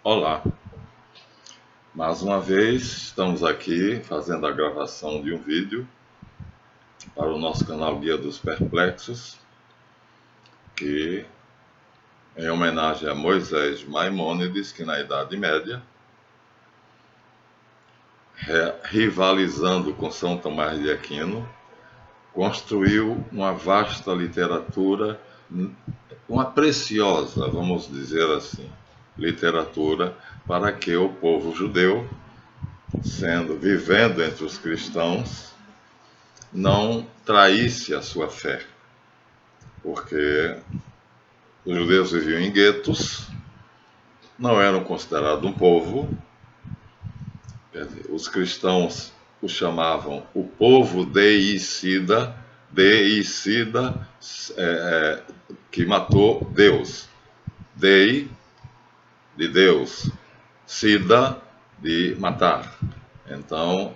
Olá, mais uma vez estamos aqui fazendo a gravação de um vídeo para o nosso canal Guia dos Perplexos, que em homenagem a Moisés Maimônides, que na Idade Média, rivalizando com São Tomás de Aquino, construiu uma vasta literatura, uma preciosa, vamos dizer assim, literatura para que o povo judeu, vivendo entre os cristãos, não traísse a sua fé, porque os judeus viviam em guetos, não eram considerados um povo. Quer dizer, os cristãos o chamavam o povo deicida, que matou Deus. Dei, de Deus, sida, de matar. Então,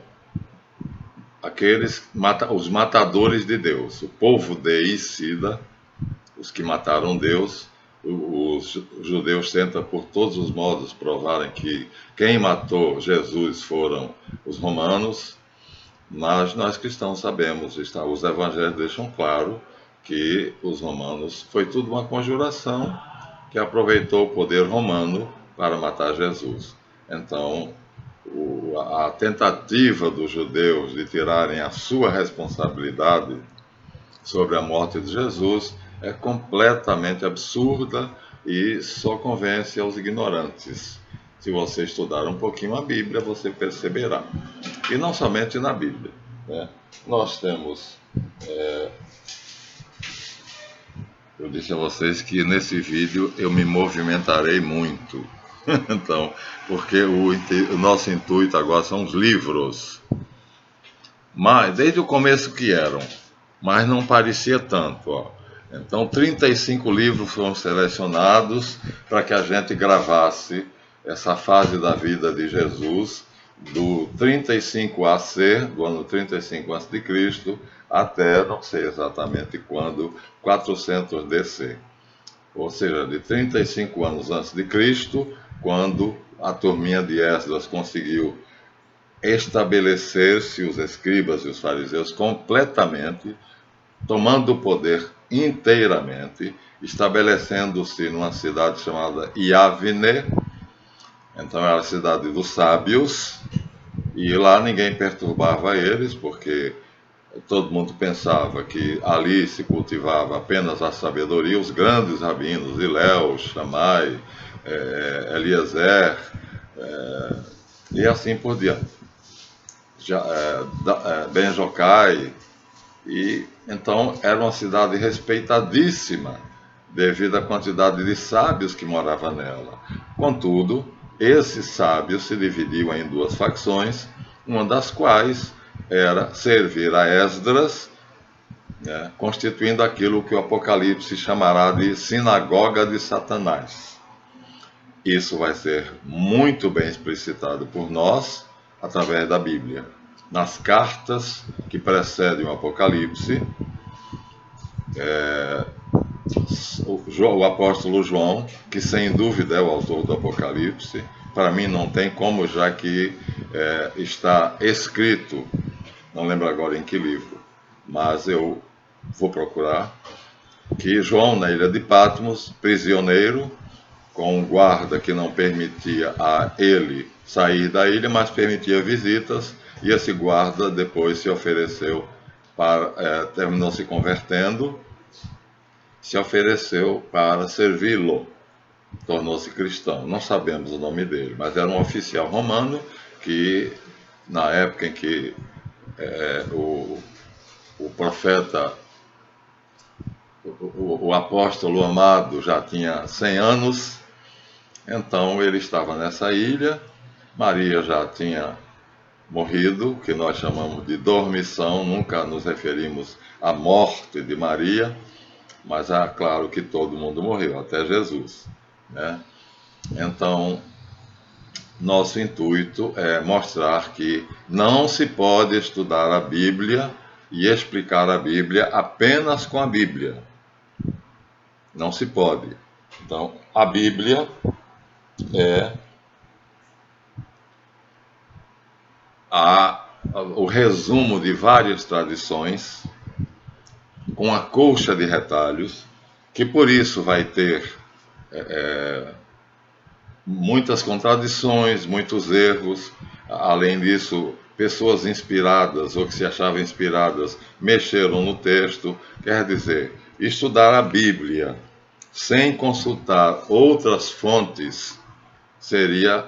os matadores de Deus, o povo deicida, os que mataram Deus. Os judeus tentam por todos os modos provarem que quem matou Jesus foram os romanos, mas nós cristãos sabemos, os evangelhos deixam claro que os romanos, foi tudo uma conjuração que aproveitou o poder romano para matar Jesus. Então, a tentativa dos judeus de tirarem a sua responsabilidade sobre a morte de Jesus é completamente absurda e só convence aos ignorantes. Se você estudar um pouquinho a Bíblia, você perceberá. E não somente na Bíblia, né? Nós temos... eu disse a vocês que nesse vídeo eu me movimentarei muito. Então, porque o nosso intuito agora são os livros. Mas, desde o começo que eram, mas não parecia tanto, ó. Então, 35 livros foram selecionados para que a gente gravasse essa fase da vida de Jesus, do 35 AC, do ano 35 a.C., até, não sei exatamente quando, 400 DC. Ou seja, de 35 anos antes de Cristo, quando a turminha de Esdras conseguiu estabelecer-se, os escribas e os fariseus, completamente, tomando o poder inteiramente, estabelecendo-se numa cidade chamada Iávine. Então era a cidade dos sábios, e lá ninguém perturbava eles, porque todo mundo pensava que ali se cultivava apenas a sabedoria. Os grandes rabinos, Hilel, Shammai, Eliezer, e assim por diante, Ben Jocai. E então era uma cidade respeitadíssima devido à quantidade de sábios que moravam nela. Contudo, esses sábios se dividiam em duas facções, uma das quais era servir a Esdras, né, constituindo aquilo que o Apocalipse chamará de sinagoga de Satanás. Isso vai ser muito bem explicitado por nós através da Bíblia. Nas cartas que precedem o Apocalipse, o apóstolo João, que sem dúvida é o autor do Apocalipse, para mim não tem como, já que está escrito, não lembro agora em que livro, mas eu vou procurar, que João, na ilha de Patmos, prisioneiro, com um guarda que não permitia a ele sair da ilha, mas permitia visitas, e esse guarda depois se ofereceu terminou se convertendo, se ofereceu para servi-lo, tornou-se cristão. Não sabemos o nome dele, mas era um oficial romano que, na época em que o profeta, o apóstolo amado já tinha 100 anos, então ele estava nessa ilha. Maria já tinha morrido, que nós chamamos de dormição, nunca nos referimos à morte de Maria, mas é claro que todo mundo morreu, até Jesus, né? Então, nosso intuito é mostrar que não se pode estudar a Bíblia e explicar a Bíblia apenas com a Bíblia. Não se pode. Então, a Bíblia é o resumo de várias tradições, com a colcha de retalhos, que por isso vai ter muitas contradições, muitos erros. Além disso, pessoas inspiradas ou que se achavam inspiradas mexeram no texto. Quer dizer, estudar a Bíblia sem consultar outras fontes seria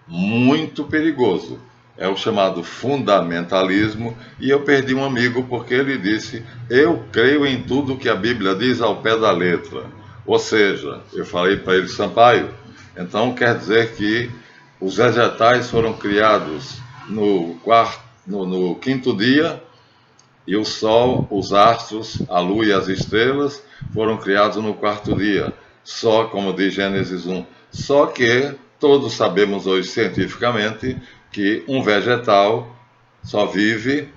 muito perigoso. É o chamado fundamentalismo, e eu perdi um amigo porque ele disse: eu creio em tudo que a Bíblia diz ao pé da letra. Ou seja, eu falei para ele: Sampaio, então quer dizer que os vegetais foram criados no quinto dia, e o sol, os astros, a lua e as estrelas foram criados no quarto dia. Só, como diz Gênesis 1, só que todos sabemos hoje cientificamente que um vegetal só vive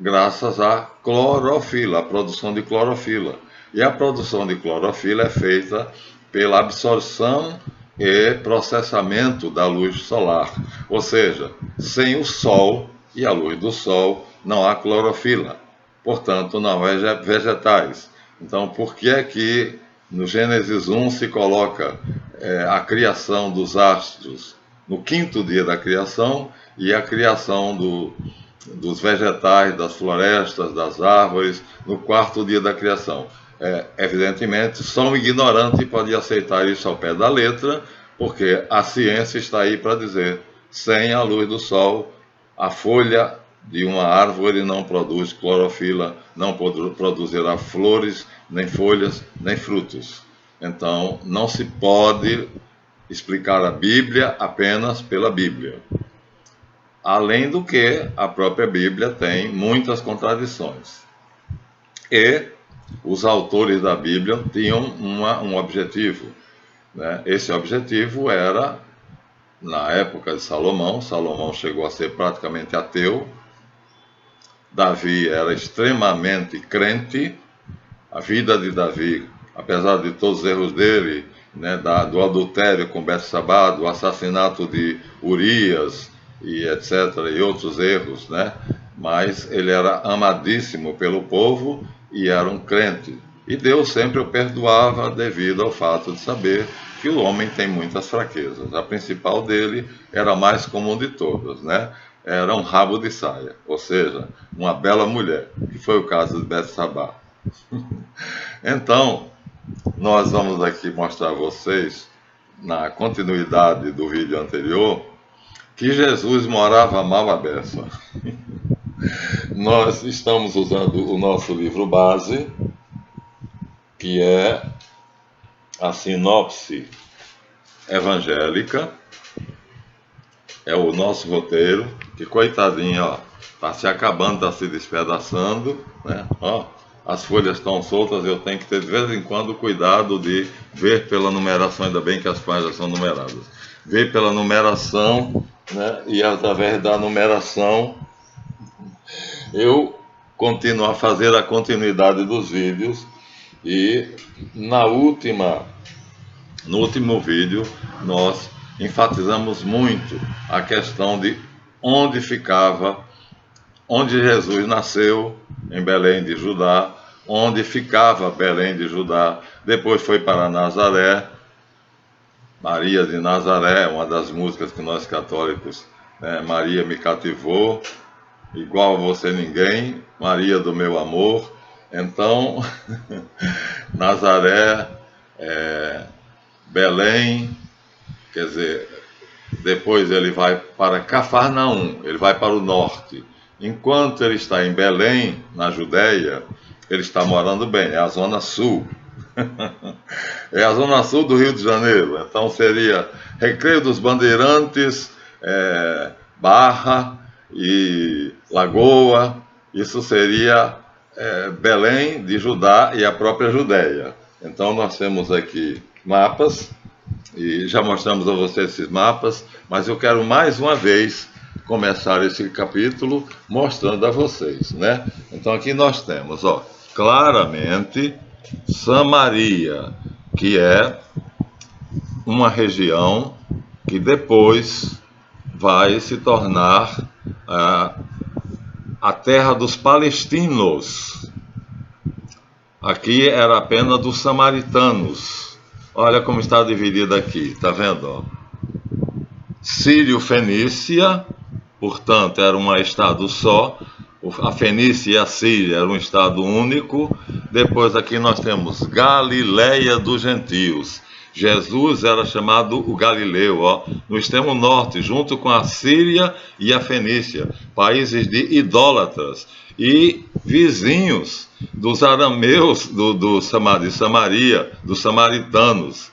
graças à clorofila, a produção de clorofila. E a produção de clorofila é feita pela absorção e processamento da luz solar. Ou seja, sem o sol e a luz do sol não há clorofila. Portanto, não há vegetais. Então, por que é que no Gênesis 1 se coloca a criação dos astros no quinto dia da criação e a criação dos vegetais, das florestas, das árvores, no quarto dia da criação? Evidentemente, só um ignorante pode aceitar isso ao pé da letra, porque a ciência está aí para dizer: sem a luz do sol, a folha de uma árvore não produz clorofila, não produzirá flores, nem folhas, nem frutos. Então, não se pode explicar a Bíblia apenas pela Bíblia. Além do que, a própria Bíblia tem muitas contradições. E os autores da Bíblia tinham um objetivo, né? Esse objetivo era, na época de Salomão chegou a ser praticamente ateu. Davi era extremamente crente. A vida de Davi, apesar de todos os erros dele, né, do adultério com Betsabá, do assassinato de Urias, e etc., e outros erros, né? Mas ele era amadíssimo pelo povo e era um crente. E Deus sempre o perdoava devido ao fato de saber que o homem tem muitas fraquezas. A principal dele era a mais comum de todas, né? Era um rabo de saia, ou seja, uma bela mulher, que foi o caso de Betsabá. Então, nós vamos aqui mostrar a vocês, na continuidade do vídeo anterior, que Jesus morava mal à beça. Nós estamos usando o nosso livro base, que é a sinopse evangélica. É o nosso roteiro, que coitadinho, ó, tá se acabando, tá se despedaçando, né? Ó, as folhas estão soltas, eu tenho que ter de vez em quando cuidado de ver pela numeração, ainda bem que as páginas são numeradas. Ver pela numeração, né? E através da numeração eu continuo a fazer a continuidade dos vídeos. E no último vídeo nós enfatizamos muito a questão de onde Jesus nasceu, em Belém de Judá, onde ficava Belém de Judá. Depois foi para Nazaré, Maria de Nazaré, uma das músicas que nós católicos, né? Maria me cativou, igual a você ninguém, Maria do meu amor. Então, Nazaré, Belém, quer dizer, depois ele vai para Cafarnaum, ele vai para o norte. Enquanto ele está em Belém, na Judéia, ele está morando bem, é a zona sul. É a zona sul do Rio de Janeiro. Então seria Recreio dos Bandeirantes, Barra e Lagoa. Isso seria Belém de Judá e a própria Judéia. Então nós temos aqui mapas, e já mostramos a vocês esses mapas, mas eu quero mais uma vez começar esse capítulo mostrando a vocês, né? Então aqui nós temos, ó, claramente Samaria, que é uma região que depois vai se tornar a terra dos palestinos. Aqui era apenas dos samaritanos. Olha como está dividida aqui, está vendo? Sírio-Fenícia, portanto, era um estado só. A Fenícia e a Síria eram um estado único. Depois aqui nós temos Galileia dos gentios. Jesus era chamado o Galileu, no extremo norte, junto com a Síria e a Fenícia, países de idólatras e vizinhos dos arameus de Samaria, dos samaritanos.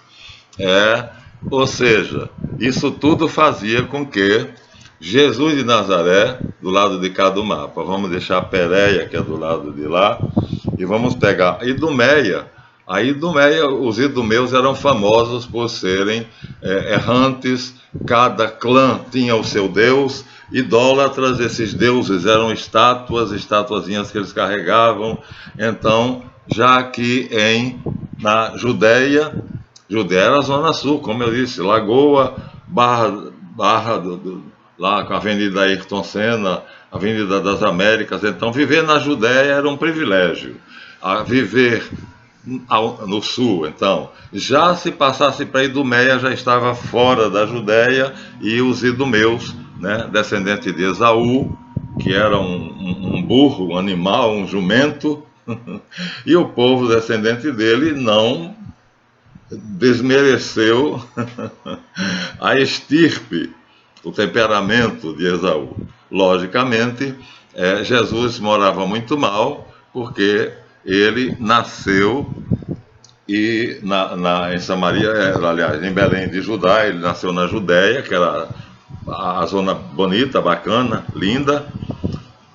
Ou seja, isso tudo fazia com que Jesus de Nazaré, do lado de cá do mapa, vamos deixar Pérea, que é do lado de lá, e vamos pegar Idumeia. A Idumeia, os idumeus eram famosos por serem errantes, cada clã tinha o seu deus, idólatras, esses deuses eram estatuazinhas que eles carregavam. Então, já aqui na Judéia era a Zona Sul, como eu disse, Lagoa, Barra lá com a Avenida Ayrton Senna, Avenida das Américas. Então, viver na Judéia era um privilégio. Viver no sul, então, já se passasse para Idumeia, já estava fora da Judéia, e os idumeus, né, descendente de Esaú, que era um burro, um animal, um jumento, e o povo descendente dele não desmereceu a estirpe, o temperamento de Esaú. Logicamente, Jesus morava muito mal, porque ele nasceu em Samaria, aliás, em Belém de Judá. Ele nasceu na Judéia, que era a zona bonita, bacana, linda,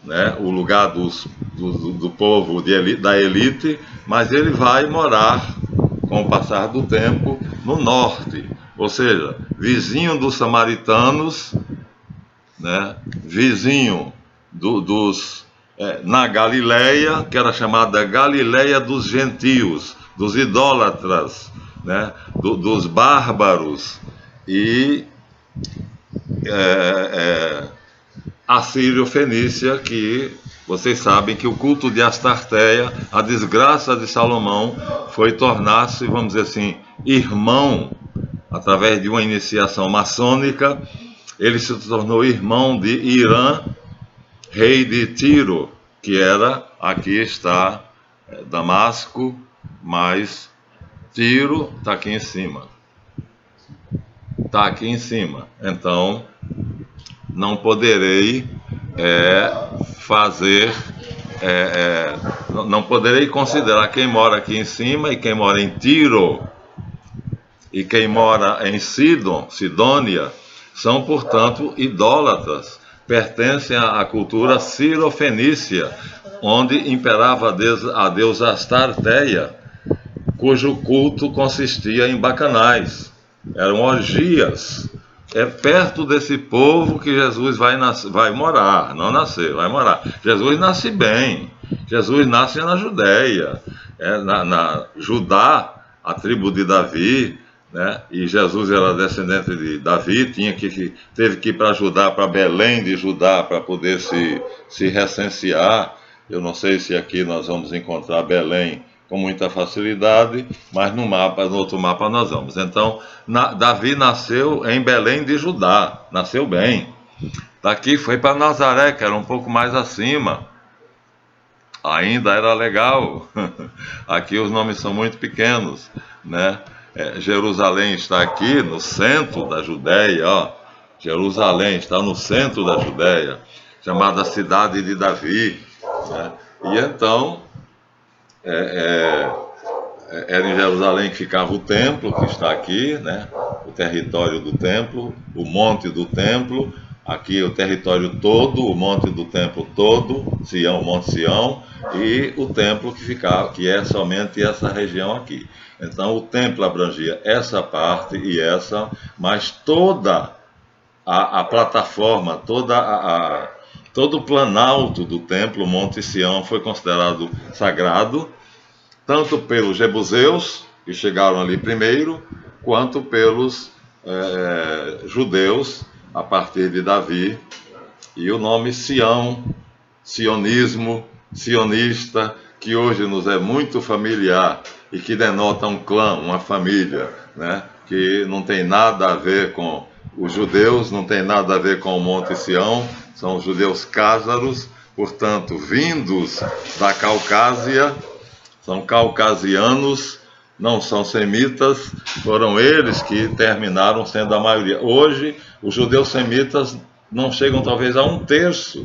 né, o lugar do povo da elite, mas ele vai morar, com o passar do tempo, no norte, ou seja, vizinho dos samaritanos, né, vizinho na Galileia, que era chamada Galileia dos gentios, dos idólatras, né, dos bárbaros, e a Sírio-Fenícia, que vocês sabem que o culto de Astarteia, a desgraça de Salomão, foi tornar-se, vamos dizer assim, irmão, através de uma iniciação maçônica. Ele se tornou irmão de Irã, rei de Tiro, que aqui está Damasco, mas Tiro está aqui em cima. Está aqui em cima. Então, não poderei não poderei considerar quem mora aqui em cima e quem mora em Tiro e quem mora em Sidônia, são, portanto, idólatras, pertencem à cultura sírio-fenícia, onde imperava a deusa Astarteia, cujo culto consistia em bacanais, eram orgias. É perto desse povo que Jesus vai morar, não nascer, vai morar. Jesus nasce bem, Jesus nasce na Judéia, na Judá, a tribo de Davi, né? E Jesus era descendente de Davi, teve que ir para Judá, para Belém de Judá, para poder se recensear. Eu não sei se aqui nós vamos encontrar Belém com muita facilidade, mas no outro mapa nós vamos. Então, Davi nasceu em Belém de Judá, nasceu bem. Daqui foi para Nazaré, que era um pouco mais acima. Ainda era legal. Aqui os nomes são muito pequenos, né? Jerusalém está aqui no centro da Judéia, ó. Jerusalém está no centro da Judéia, chamada Cidade de Davi, né? E então, era em Jerusalém que ficava o templo, que está aqui, né? O território do templo, o monte do templo, aqui o território todo, o monte do templo todo, Sião, Monte Sião, e o templo que é somente essa região aqui. Então o templo abrangia essa parte e essa, mas toda a plataforma, todo o planalto do templo, Monte Sião, foi considerado sagrado, tanto pelos jebuseus, que chegaram ali primeiro, quanto pelos judeus, a partir de Davi E o nome Sião, sionismo, sionista, que hoje nos é muito familiar e que denota um clã, uma família, né? Que não tem nada a ver com os judeus, não tem nada a ver com o Monte Sião, são os judeus cázaros, portanto, vindos da Caucásia, são caucasianos, não são semitas, foram eles que terminaram sendo a maioria. Hoje, os judeus semitas não chegam talvez a 1/3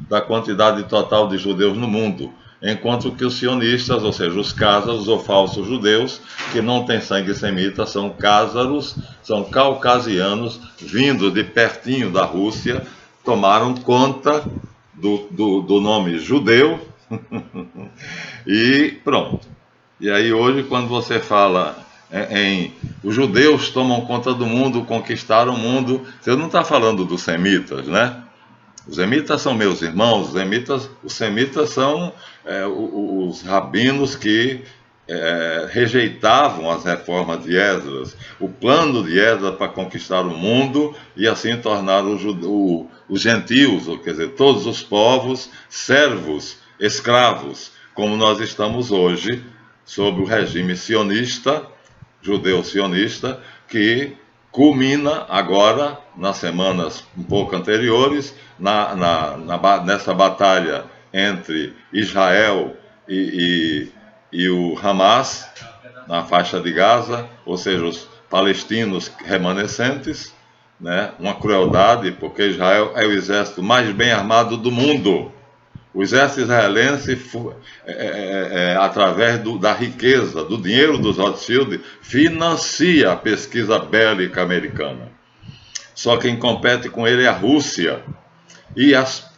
da quantidade total de judeus no mundo, enquanto que os sionistas, ou seja, os cázaros ou falsos judeus, que não têm sangue semita, são cázaros, são caucasianos, vindos de pertinho da Rússia, tomaram conta do nome judeu, e pronto. E aí hoje, quando você fala em os judeus tomam conta do mundo, conquistaram o mundo, você não está falando dos semitas, né? Os semitas são meus irmãos, os semitas são os rabinos que rejeitavam as reformas de Esdras, o plano de Esdras para conquistar o mundo e assim tornar os gentios, ou quer dizer, todos os povos, servos, escravos, como nós estamos hoje, sob o regime sionista, judeu-sionista, que culmina agora, nas semanas um pouco anteriores, nessa batalha entre Israel e o Hamas, na faixa de Gaza, ou seja, os palestinos remanescentes, né? Uma crueldade, porque Israel é o exército mais bem armado do mundo. O exército israelense, através da riqueza, do dinheiro dos Rothschild, financia a pesquisa bélica americana. Só quem compete com ele é a Rússia. E as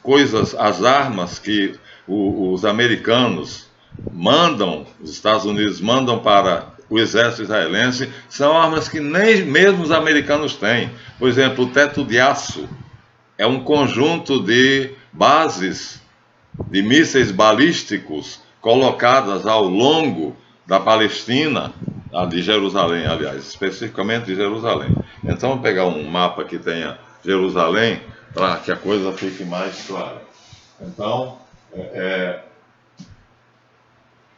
armas que os americanos mandam, os Estados Unidos mandam para o exército israelense, são armas que nem mesmo os americanos têm. Por exemplo, o teto de aço é um conjunto de bases de mísseis balísticos colocadas ao longo da Palestina, de Jerusalém, aliás, especificamente de Jerusalém. Então, vamos pegar um mapa que tenha Jerusalém, para que a coisa fique mais clara. Então,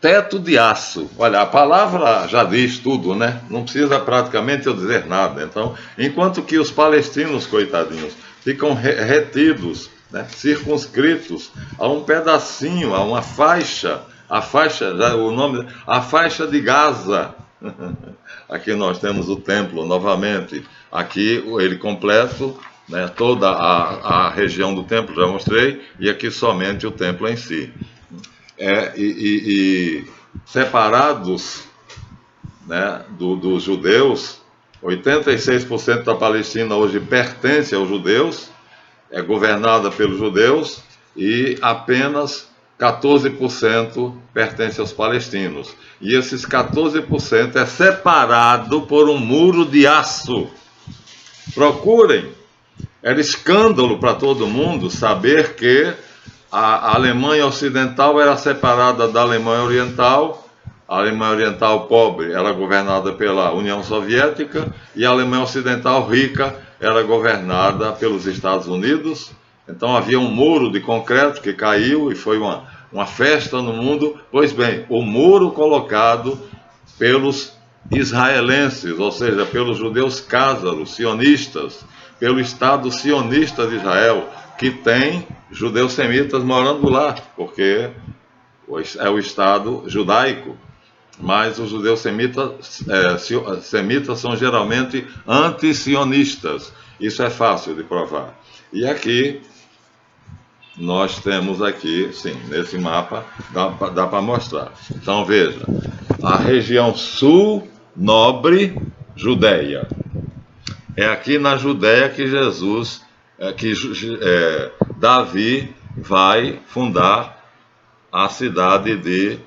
teto de aço. Olha, a palavra já diz tudo, né? Não precisa praticamente eu dizer nada. Então, enquanto que os palestinos, coitadinhos, ficam retidos, né, circunscritos a um pedacinho, a uma faixa, a faixa de Gaza. Aqui nós temos o templo novamente, aqui ele completo, né, toda a região do templo, já mostrei, e aqui somente o templo em si. Separados, né, dos judeus, 86% da Palestina hoje pertence aos judeus, é governada pelos judeus, e apenas 14% pertence aos palestinos. E esses 14% é separado por um muro de aço. Procurem, era escândalo para todo mundo saber que a Alemanha Ocidental era separada da Alemanha Oriental. A Alemanha Oriental pobre era governada pela União Soviética e a Alemanha Ocidental rica era governada pelos Estados Unidos. Então havia um muro de concreto que caiu e foi uma festa no mundo. Pois bem, o muro colocado pelos israelenses, ou seja, pelos judeus cázaros, sionistas, pelo Estado sionista de Israel, que tem judeus semitas morando lá, porque é o Estado judaico. Mas os judeus semitas são geralmente anti-sionistas. Isso é fácil de provar. E aqui, nós temos aqui, sim, nesse mapa, dá para mostrar. Então veja, a região sul, nobre, Judeia. É aqui na Judeia que Davi vai fundar a cidade de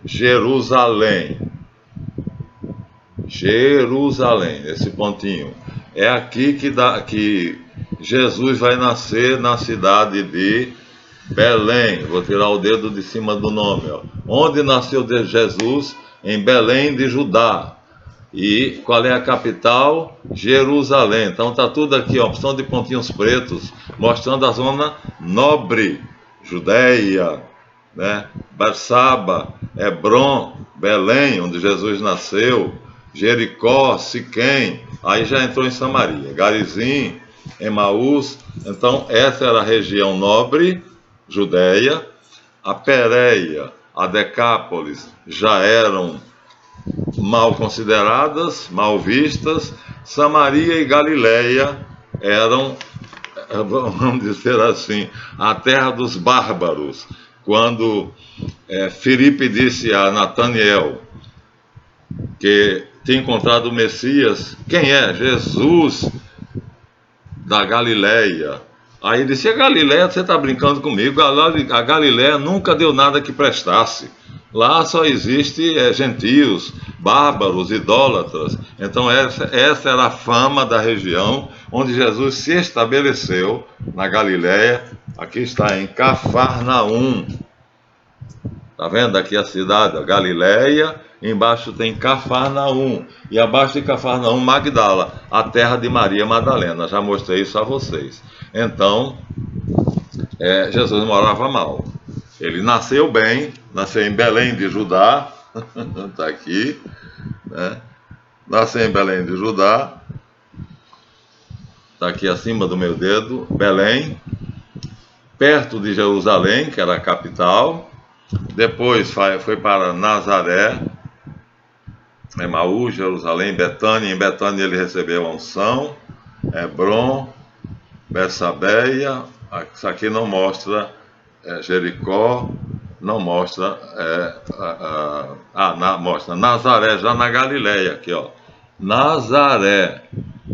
Jerusalém. Jerusalém, esse pontinho. É aqui que Jesus vai nascer, na cidade de Belém. Vou tirar o dedo de cima do nome. Ó. Onde nasceu Jesus? Em Belém de Judá. E qual é a capital? Jerusalém. Então está tudo aqui, ó, opção de pontinhos pretos, mostrando a zona nobre, Judéia, né? Bersaba, Hebrom, Belém, onde Jesus nasceu, Jericó, Siquém, aí já entrou em Samaria, Garizim, Emaús. Então essa era a região nobre, Judéia. A Pérea, a Decápolis já eram mal consideradas, mal vistas. Samaria e Galiléia eram, vamos dizer assim, a terra dos bárbaros. Quando Filipe disse a Nataniel que tinha encontrado o Messias, quem é? Jesus da Galiléia. Aí ele disse: a Galiléia, você está brincando comigo? A Galiléia nunca deu nada que prestasse. Lá só existe gentios, bárbaros, idólatras. Então essa era a fama da região onde Jesus se estabeleceu, na Galiléia. Aqui está, em Cafarnaum. Está vendo aqui a cidade, a Galiléia, embaixo tem Cafarnaum, e abaixo de Cafarnaum, Magdala, a terra de Maria Madalena. Já mostrei isso a vocês. Então, Jesus morava mal. Ele nasceu bem, nasceu em Belém de Judá, está aqui, né? Nasceu em Belém de Judá, está aqui acima do meu dedo, Belém, perto de Jerusalém, que era a capital. Depois foi para Nazaré, Emaús, Jerusalém, Betânia. Em Betânia ele recebeu a unção, Hebrom, Betsabeia. Isso aqui não mostra Jericó, não mostra, mostra Nazaré, já na Galiléia, aqui ó, Nazaré.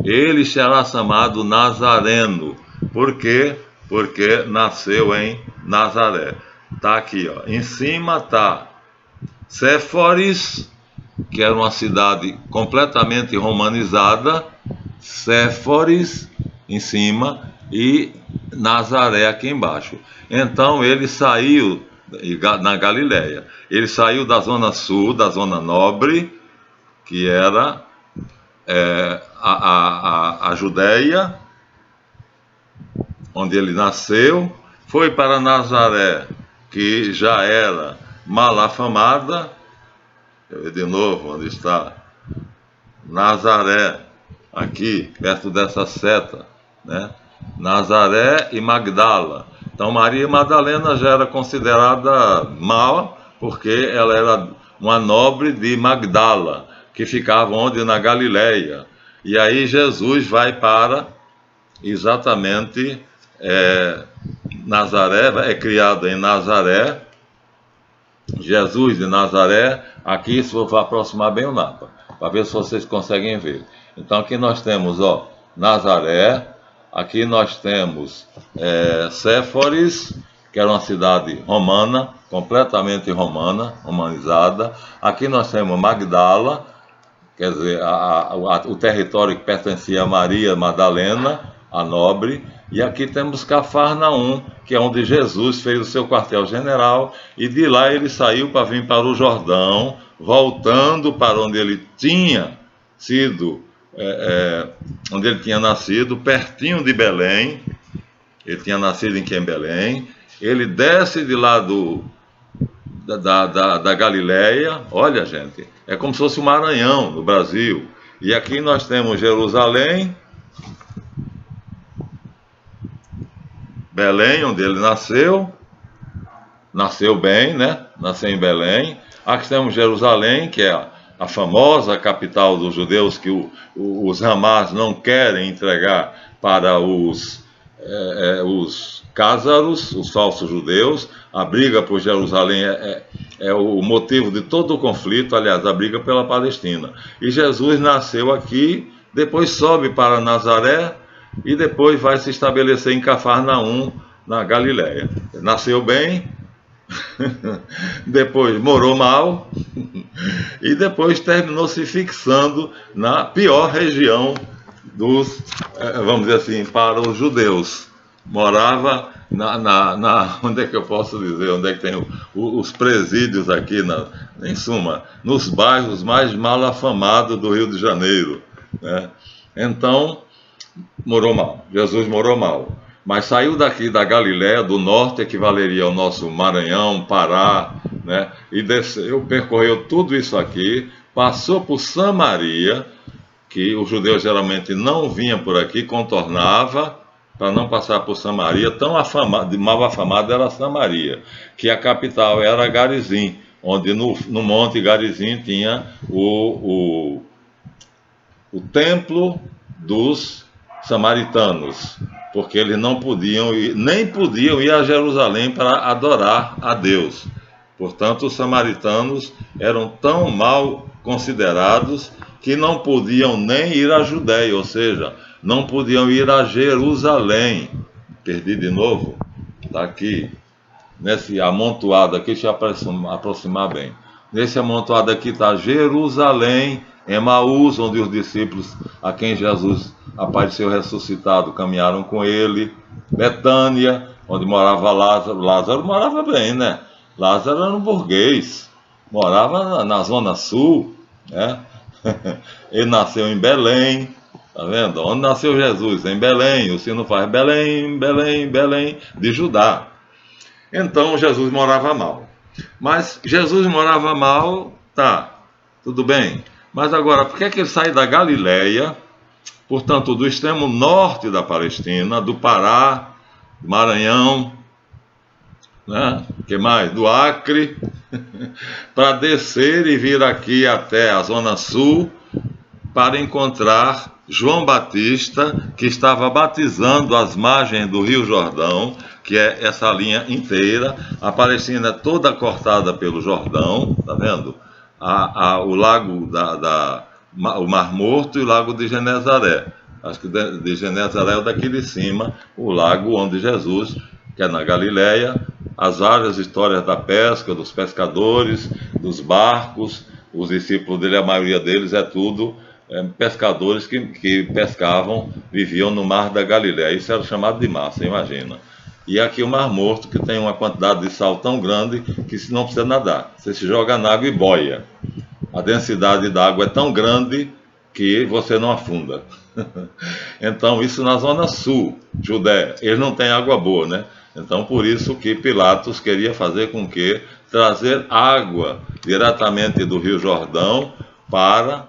Ele será chamado Nazareno. Por quê? Porque nasceu em Nazaré. Tá aqui, ó. Em cima tá Séforis, que era uma cidade completamente romanizada, Séforis em cima e Nazaré aqui embaixo. Então ele saiu na Galiléia. Ele saiu da zona sul, da zona nobre, que era a Judéia, onde ele nasceu, foi para Nazaré, que já era mal afamada. Deixa eu ver de novo onde está Nazaré, aqui perto dessa seta, né? Nazaré e Magdala. Então Maria Madalena já era considerada mal, porque ela era uma nobre de Magdala, que ficava onde? Na Galiléia. E aí Jesus vai para exatamente Nazaré, é criado em Nazaré. Jesus de Nazaré. Aqui, se eu vou aproximar bem o mapa, para ver se vocês conseguem ver. Então aqui nós temos, ó, Nazaré. Aqui nós temos Séforis, que era uma cidade romana, completamente romana, romanizada. Aqui nós temos Magdala, quer dizer, o território que pertencia a Maria Madalena, a nobre. E aqui temos Cafarnaum, que é onde Jesus fez o seu quartel-general, e de lá ele saiu para vir para o Jordão, voltando para onde ele tinha sido, onde ele tinha nascido, pertinho de Belém. Ele tinha nascido em Belém. Ele desce de lá da Galiléia. Olha, gente, é como se fosse um Maranhão no Brasil. E aqui nós temos Jerusalém, Belém, onde ele nasceu bem, né? Nasceu em Belém. Aqui temos Jerusalém, que é a famosa capital dos judeus, que os Hamas não querem entregar para os cázaros, os falsos judeus. A briga por Jerusalém é o motivo de todo o conflito, aliás, a briga pela Palestina. E Jesus nasceu aqui, depois sobe para Nazaré, e depois vai se estabelecer em Cafarnaum, na Galiléia. Nasceu bem, depois morou mal, e depois terminou se fixando na pior região vamos dizer assim, para os judeus, morava onde é que eu posso dizer, onde é que tem os presídios aqui, em suma, nos bairros mais mal afamados do Rio de Janeiro, né? Então, morou mal, Jesus morou mal, mas saiu daqui da Galiléia, do norte, equivaleria ao nosso Maranhão, Pará, né? E desceu, percorreu tudo isso aqui, passou por Samaria, que os judeus geralmente não vinham por aqui, contornava para não passar por Samaria, tão afamada, mal afamada era Samaria, que a capital era Garizim, onde no Monte Garizim tinha o templo dos samaritanos, porque eles não podiam ir, nem podiam ir a Jerusalém para adorar a Deus. Portanto, os samaritanos eram tão mal considerados que não podiam nem ir à Judéia, ou seja, não podiam ir a Jerusalém. Perdi de novo? Está aqui, nesse amontoado aqui, deixa eu aproximar bem. Nesse amontoado aqui está Jerusalém, Emaús, onde os discípulos a quem Jesus apareceu ressuscitado caminharam com ele. Betânia, onde morava Lázaro. Lázaro morava bem, né? Lázaro era um burguês, morava na Zona Sul, né? Ele nasceu em Belém, tá vendo? Onde nasceu Jesus? Em Belém. O sino faz Belém, Belém, Belém, de Judá. Então Jesus morava mal. Mas Jesus morava mal, tá, tudo bem. Mas agora, por que é que ele sai da Galiléia, portanto, do extremo norte da Palestina, do Pará, do Maranhão, né? Que mais? Do Acre, para descer e vir aqui até a Zona Sul, para encontrar João Batista, que estava batizando às margens do Rio Jordão, que é essa linha inteira. A Palestina é toda cortada pelo Jordão, tá vendo? O lago o Mar Morto e o lago de Genezaré. Acho que de Genezaré é o daqui de cima, o lago onde Jesus, que é na Galiléia, as várias histórias da pesca, dos pescadores, dos barcos, os discípulos dele, a maioria deles é tudo pescadores que pescavam, viviam no mar da Galiléia. Isso era chamado de mar, você imagina. E aqui o Mar Morto, que tem uma quantidade de sal tão grande que não precisa nadar. Você se joga na água e boia. A densidade da água é tão grande que você não afunda. Então, isso na Zona Sul, Judéia. Eles não têm água boa, né? Então, por isso que Pilatos queria fazer com que trazer água diretamente do Rio Jordão para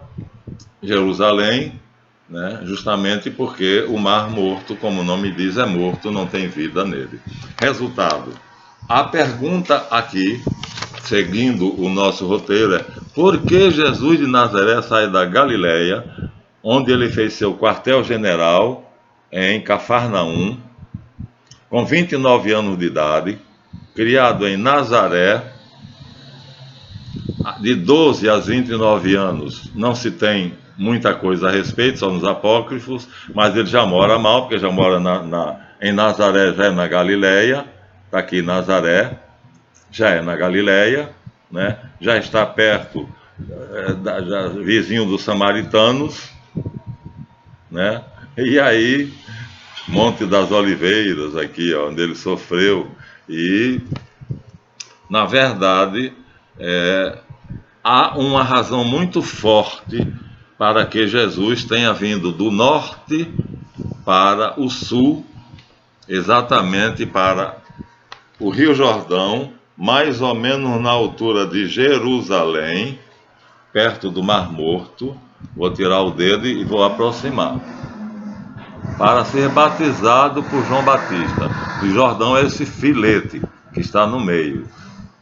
Jerusalém, né? Justamente porque o Mar Morto, como o nome diz, é morto, não tem vida nele. Resultado, a pergunta aqui, seguindo o nosso roteiro, é: por que Jesus de Nazaré sai da Galiléia, onde ele fez seu quartel-general em Cafarnaum, com 29 anos de idade, criado em Nazaré, de 12 a 29 anos, não se tem muita coisa a respeito, só nos apócrifos, mas ele já mora mal, porque já mora em Nazaré, já é na Galiléia, está aqui Nazaré, já é na Galiléia, né? Já está perto, vizinho dos samaritanos, né? E aí, Monte das Oliveiras, aqui, ó, onde ele sofreu, e, na verdade, há uma razão muito forte para que Jesus tenha vindo do norte para o sul, exatamente para o Rio Jordão, mais ou menos na altura de Jerusalém, perto do Mar Morto. Vou tirar o dedo e vou aproximar. Para ser batizado por João Batista. O Jordão é esse filete que está no meio.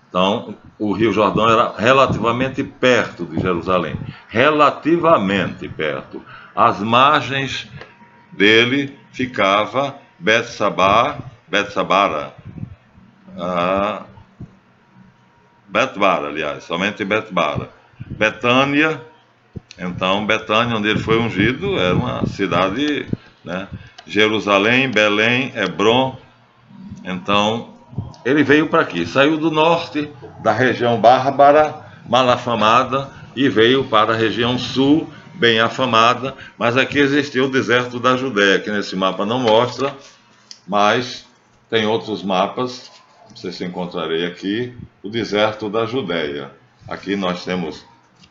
Então, o Rio Jordão era relativamente perto de Jerusalém. Relativamente perto. As margens dele ficava Betsabara, Betbara, aliás, somente Betbara. Betânia, então Betânia, onde ele foi ungido, era uma cidade, né? Jerusalém, Belém, Hebrom. Então, ele veio para aqui, saiu do norte, da região bárbara, mal afamada, e veio para a região sul, bem afamada, mas aqui existia o deserto da Judéia, que nesse mapa não mostra, Mas tem outros mapas, não sei se encontrarei aqui, o deserto da Judéia. Aqui nós temos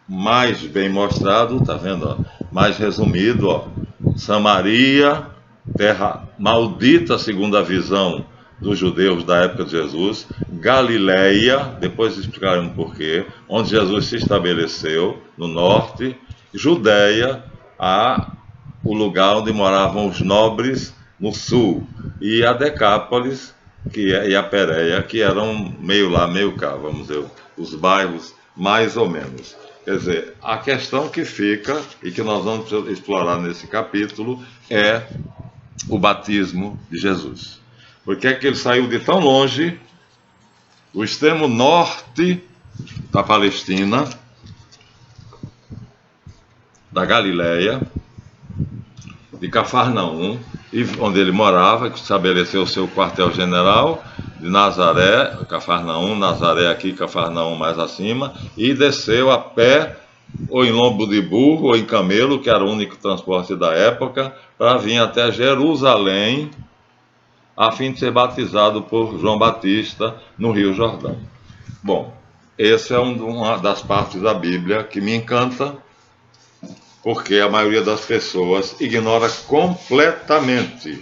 mais bem mostrado, tá vendo? Ó? Mais resumido, ó. Samaria, terra maldita segundo a visão dos judeus da época de Jesus, Galileia, depois explicaremos porquê, onde Jesus se estabeleceu, no norte, Judéia, o lugar onde moravam os nobres, no sul, e a Decápolis, e a Pérea, que eram meio lá, meio cá, vamos dizer, os bairros mais ou menos. Quer dizer, a questão que fica, e que nós vamos explorar nesse capítulo, é o batismo de Jesus. Por que é que ele saiu de tão longe, o extremo norte da Palestina, da Galileia, de Cafarnaum, onde ele morava, que estabeleceu o seu quartel-general, de Nazaré, Cafarnaum, Nazaré aqui, Cafarnaum mais acima, e desceu a pé, ou em lombo de burro, ou em camelo, que era o único transporte da época, para vir até Jerusalém, a fim de ser batizado por João Batista no Rio Jordão. Bom, essa é uma das partes da Bíblia que me encanta, porque a maioria das pessoas ignora completamente.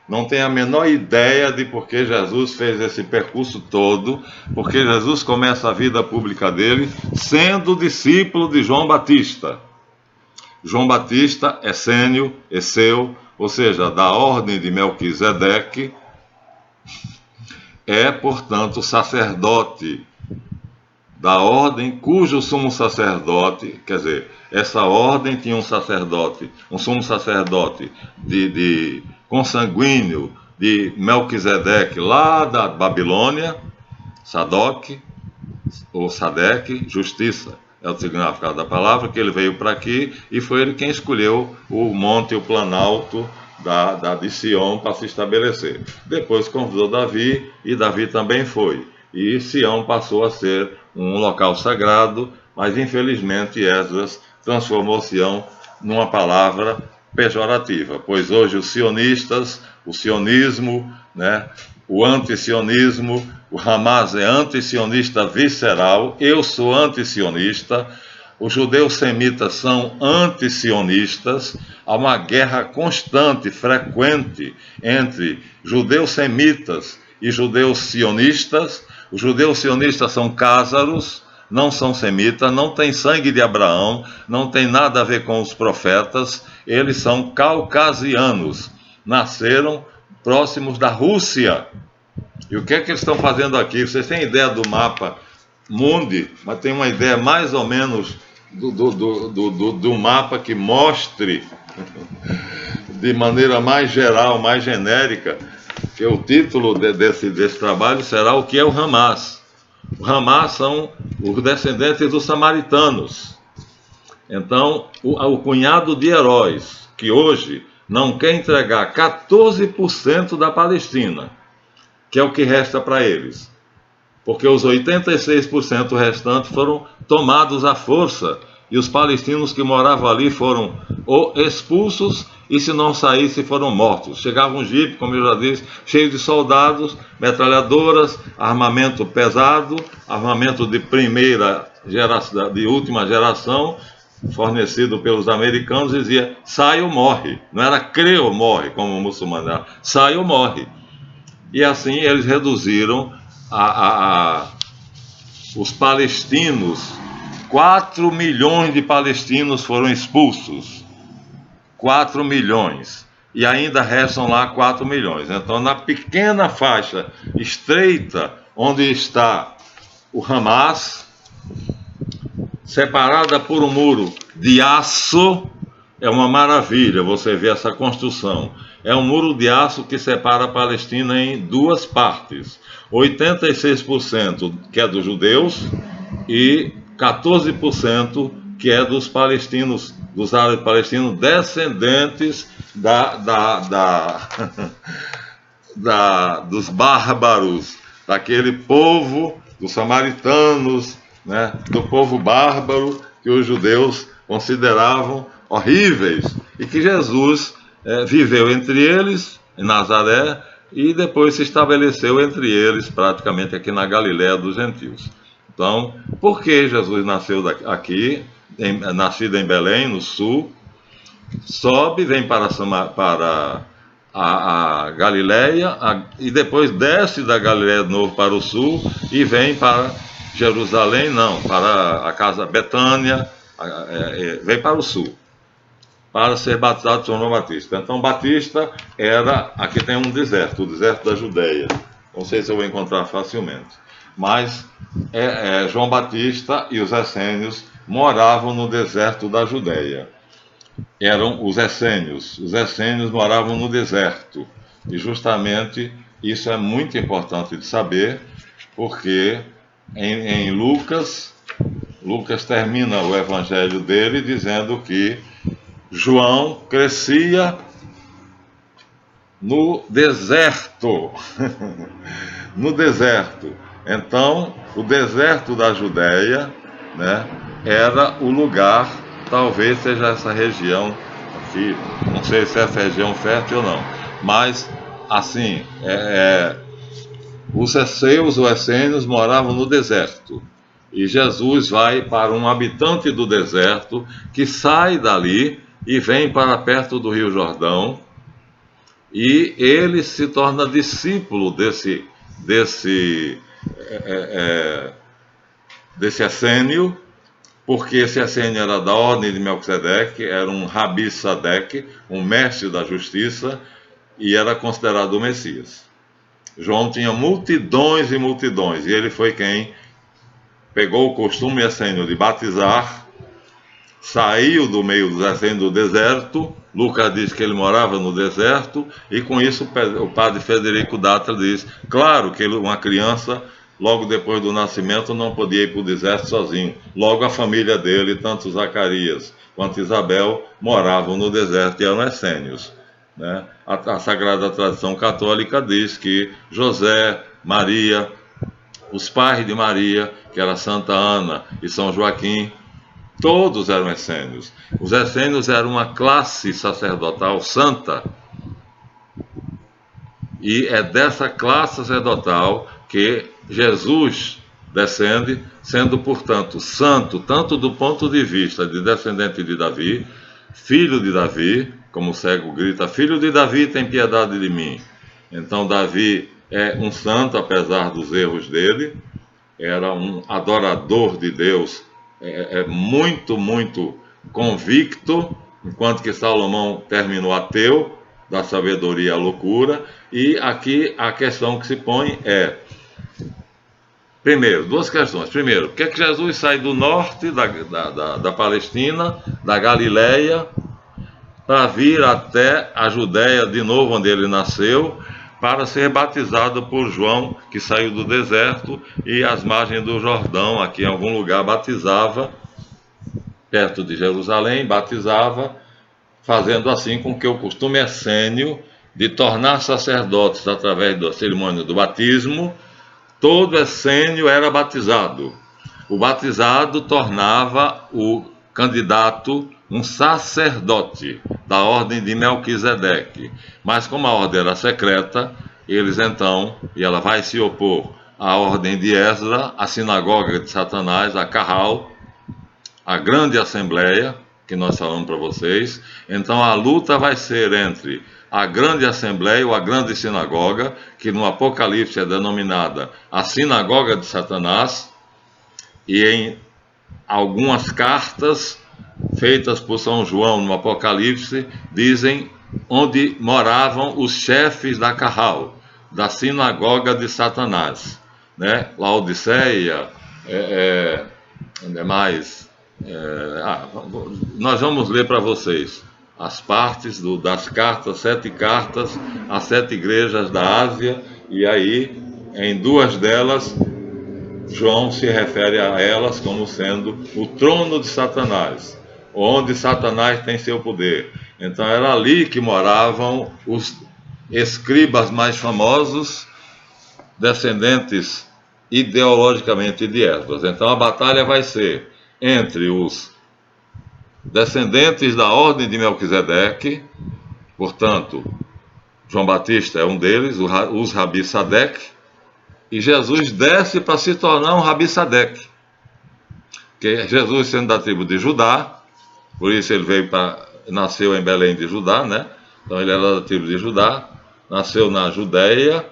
Não tem a menor ideia de por que Jesus fez esse percurso todo, porque Jesus começa a vida pública dele sendo discípulo de João Batista. João Batista, essênio, esseu, ou seja, da ordem de Melquisedeque, é, portanto, sacerdote da ordem cujo sumo sacerdote, quer dizer, essa ordem tinha um sacerdote, um sumo sacerdote consanguíneo de Melquisedeque, lá da Babilônia, Sadoc, ou Sadeque, justiça, é o significado da palavra, que ele veio para aqui e foi ele quem escolheu o monte, o planalto de Sião para se estabelecer. Depois convidou Davi, e Davi também foi. E Sião passou a ser um local sagrado, mas infelizmente Esdras transformou Sião numa palavra pejorativa, pois hoje os sionistas, o sionismo, né, o antisionismo, o Hamas é antisionista visceral, eu sou antisionista, os judeus semitas são antisionistas, há uma guerra constante, frequente entre judeus semitas e judeus sionistas. Os judeus sionistas são cázaros, não são semitas, não têm sangue de Abraão, não tem nada a ver com os profetas, eles são caucasianos, nasceram próximos da Rússia. E o que é que eles estão fazendo aqui? Vocês têm ideia do mapa mundi, mas tem uma ideia mais ou menos do mapa que mostre de maneira mais geral, mais genérica, que o título desse trabalho será o que é o Hamas. O Hamas são os descendentes dos samaritanos. Então, o punhado de heróis que hoje não quer entregar 14% da Palestina, que é o que resta para eles, porque os 86% restantes foram tomados à força, e os palestinos que moravam ali foram ou expulsos, e se não saíssem foram mortos. Chegava um jipe, como eu já disse, cheio de soldados, metralhadoras, armamento pesado, armamento de primeira geração, de última geração, fornecido pelos americanos, dizia, sai ou morre. Não era crê ou morre, como o muçulmano era, sai ou morre. E assim eles reduziram os palestinos, 4 milhões de palestinos foram expulsos. 4 milhões. E ainda restam lá 4 milhões. Então, na pequena faixa estreita, onde está o Hamas, separada por um muro de aço, é uma maravilha você ver essa construção. É um muro de aço que separa a Palestina em duas partes. 86% que é dos judeus e 14% que é dos palestinos, dos árabes palestinos, descendentes dos bárbaros, daquele povo, dos samaritanos, né, do povo bárbaro que os judeus consideravam horríveis, e que Jesus viveu entre eles, em Nazaré, e depois se estabeleceu entre eles, praticamente aqui na Galiléia dos gentios. Então, por que Jesus nasceu aqui, nascido em Belém, no sul, sobe, vem para a Galiléia, e depois desce da Galiléia de novo para o sul, e vem para Jerusalém, não, para a casa Betânia, vem para o sul, para ser batizado por João Batista. Então, Batista era, aqui tem um deserto, o deserto da Judéia. Não sei se eu vou encontrar facilmente. Mas João Batista e os essênios moravam no deserto da Judéia. Eram os essênios. Os essênios moravam no deserto. E justamente isso é muito importante de saber, porque em Lucas termina o evangelho dele dizendo que João crescia no deserto. No deserto. Então, o deserto da Judéia, né, era o lugar, talvez seja essa região aqui, não sei se é essa região fértil ou não, mas, assim, os esseus ou essênios moravam no deserto. E Jesus vai para um habitante do deserto que sai dali e vem para perto do Rio Jordão, e ele se torna discípulo desse essênio, porque esse essênio era da ordem de Melquisedeque, era um Rabi Sadeque, um mestre da justiça, e era considerado o Messias. João tinha multidões e multidões, e ele foi quem pegou o costume essênio de batizar, saiu do meio dos essênios do deserto. Lucas diz que ele morava no deserto, e com isso o padre Federico Datra diz, claro que uma criança, logo depois do nascimento, não podia ir para o deserto sozinho. Logo a família dele, tanto Zacarias quanto Isabel, moravam no deserto e eram essênios, né? A Sagrada Tradição Católica diz que José, Maria, os pais de Maria, que era Santa Ana e São Joaquim, todos eram essênios. Os essênios eram uma classe sacerdotal santa, e é dessa classe sacerdotal que Jesus descende, sendo, portanto, santo, tanto do ponto de vista de descendente de Davi, filho de Davi, como o cego grita, filho de Davi, tem piedade de mim. Então, Davi é um santo, apesar dos erros dele, era um adorador de Deus, muito, muito convicto, enquanto que Salomão terminou ateu, da sabedoria à loucura. E aqui a questão que se põe é, primeiro, duas questões. Primeiro, por que Jesus sai do norte da Palestina, da Galiléia, para vir até a Judéia, de novo, onde ele nasceu, para ser batizado por João, que saiu do deserto e às margens do Jordão, aqui em algum lugar, batizava, perto de Jerusalém, batizava, fazendo assim com que o costume essênio de tornar sacerdotes através da cerimônia do batismo, todo essênio era batizado. O batizado tornava o candidato um sacerdote da ordem de Melquisedeque. Mas como a ordem era secreta, eles então, e ela vai se opor à ordem de Esdra, à sinagoga de Satanás, a Carral, a grande assembleia, que nós falamos para vocês. Então a luta vai ser entre a grande assembleia ou a grande sinagoga, que no Apocalipse é denominada a sinagoga de Satanás, e em algumas cartas feitas por São João no Apocalipse, dizem onde moravam os chefes da Carral, da sinagoga de Satanás, né? Laodiceia, nós vamos ler para vocês as partes das cartas, 7 cartas às 7 igrejas da Ásia, e aí, em 2 delas, João se refere a elas como sendo o trono de Satanás, onde Satanás tem seu poder. Então era ali que moravam os escribas mais famosos, descendentes ideologicamente de Esdras. Então a batalha vai ser entre os descendentes da ordem de Melquisedeque, portanto, João Batista é um deles, os Rabi Sadek, e Jesus desce para se tornar um Rabi Sadek. Que Jesus, sendo da tribo de Judá, por isso ele nasceu em Belém de Judá, né? Então ele era da tribo de Judá, nasceu na Judéia,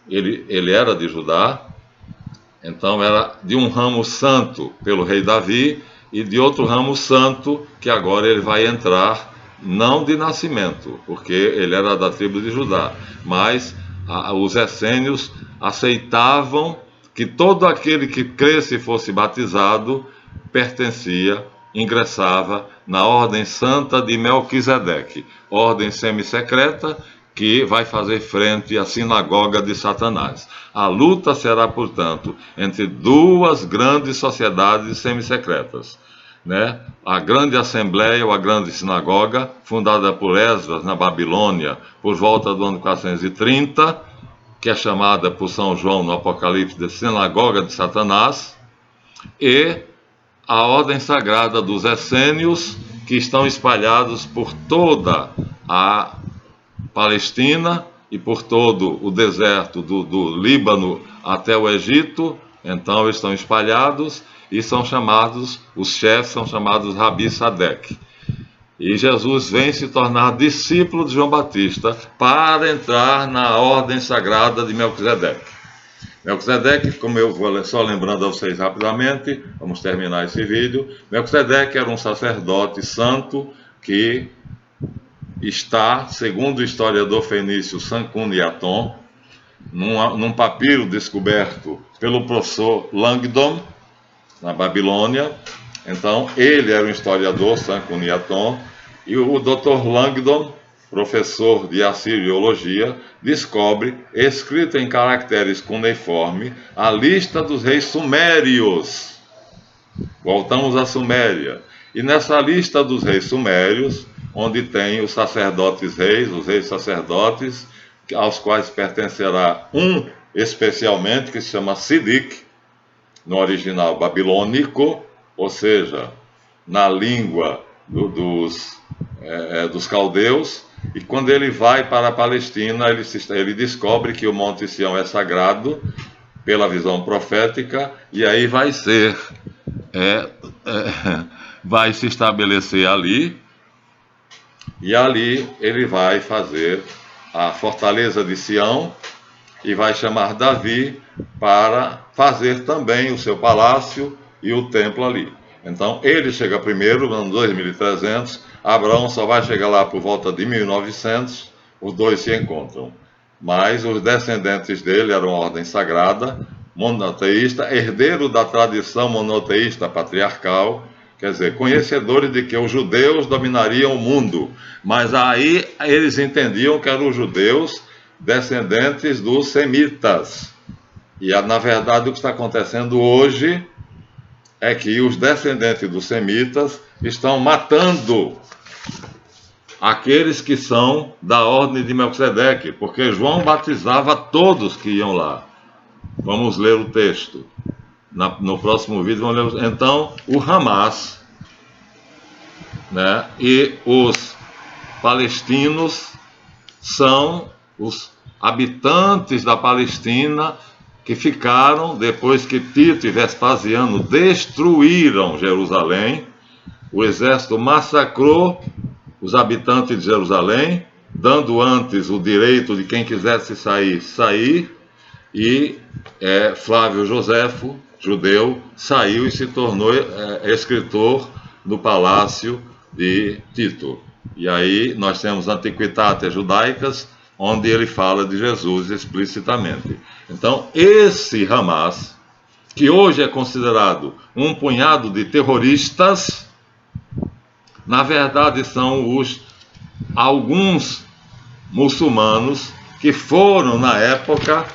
ele era de Judá, então era de um ramo santo pelo rei Davi e de outro ramo santo que agora ele vai entrar, não de nascimento, porque ele era da tribo de Judá, mas os essênios aceitavam que todo aquele que cresce e fosse batizado ingressava na ordem santa de Melquisedeque, ordem semissecreta que vai fazer frente à sinagoga de Satanás. A luta será, portanto, entre duas grandes sociedades semissecretas, né? A grande assembleia ou a grande sinagoga, fundada por Esdras na Babilônia por volta do ano 430, que é chamada por São João no Apocalipse de sinagoga de Satanás, e a ordem sagrada dos essênios, que estão espalhados por toda a Palestina e por todo o deserto do Líbano até o Egito. Então eles estão espalhados e são chamados, os chefes são chamados Rabi Sadek. E Jesus vem se tornar discípulo de João Batista para entrar na ordem sagrada de Melquisedeque. Melquisedeque, como eu vou só lembrando a vocês rapidamente, vamos terminar esse vídeo. Melquisedeque era um sacerdote santo que está, segundo o historiador fenício Sancune Yaton, num papiro descoberto pelo professor Langdon, na Babilônia. Então, ele era um historiador, Sancune Yaton, e o Dr. Langdon, professor de assiriologia, descobre, escrito em caracteres cuneiforme, a lista dos reis sumérios. Voltamos à Suméria. E nessa lista dos reis sumérios, onde tem os sacerdotes reis, os reis sacerdotes, aos quais pertencerá um especialmente, que se chama Sidik, no original babilônico, ou seja, na língua dos caldeus. E quando ele vai para a Palestina, ele descobre que o Monte Sião é sagrado, pela visão profética, e aí vai se estabelecer ali, e ali ele vai fazer a fortaleza de Sião, e vai chamar Davi para fazer também o seu palácio e o templo ali. Então ele chega primeiro, no ano 2300, Abraão só vai chegar lá por volta de 1900, os dois se encontram. Mas os descendentes dele eram ordem sagrada, monoteísta, herdeiro da tradição monoteísta patriarcal, quer dizer, conhecedores de que os judeus dominariam o mundo. Mas aí eles entendiam que eram os judeus descendentes dos semitas. E na verdade o que está acontecendo hoje é que os descendentes dos semitas estão matando aqueles que são da ordem de Melquisedeque, porque João batizava todos que iam lá. Vamos ler o texto. No próximo vídeo vamos ler. Então, o Hamas, né, e os palestinos são os habitantes da Palestina que ficaram, depois que Tito e Vespasiano destruíram Jerusalém. O exército massacrou os habitantes de Jerusalém, dando antes o direito de quem quisesse sair, e Flávio Joséfo, judeu, saiu e se tornou escritor no palácio de Tito. E aí nós temos Antiquitates Judaicas, onde ele fala de Jesus explicitamente. Então, esse Hamas, que hoje é considerado um punhado de terroristas, na verdade são alguns muçulmanos que foram, na época,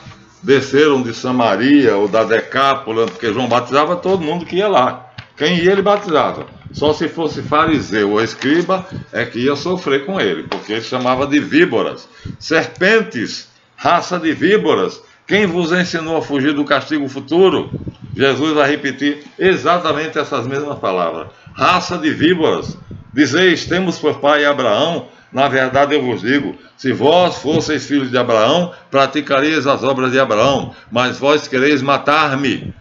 desceram de Samaria ou da Decápola, porque João batizava todo mundo que ia lá. Quem ia, ele batizava. Só se fosse fariseu ou escriba é que ia sofrer com ele, porque ele chamava de víboras. Serpentes, raça de víboras, quem vos ensinou a fugir do castigo futuro? Jesus vai repetir exatamente essas mesmas palavras. Raça de víboras, Dizeis, temos por pai Abraão. Na verdade eu vos digo, se vós fosseis filhos de Abraão, praticarias as obras de Abraão, mas vós quereis matar-me.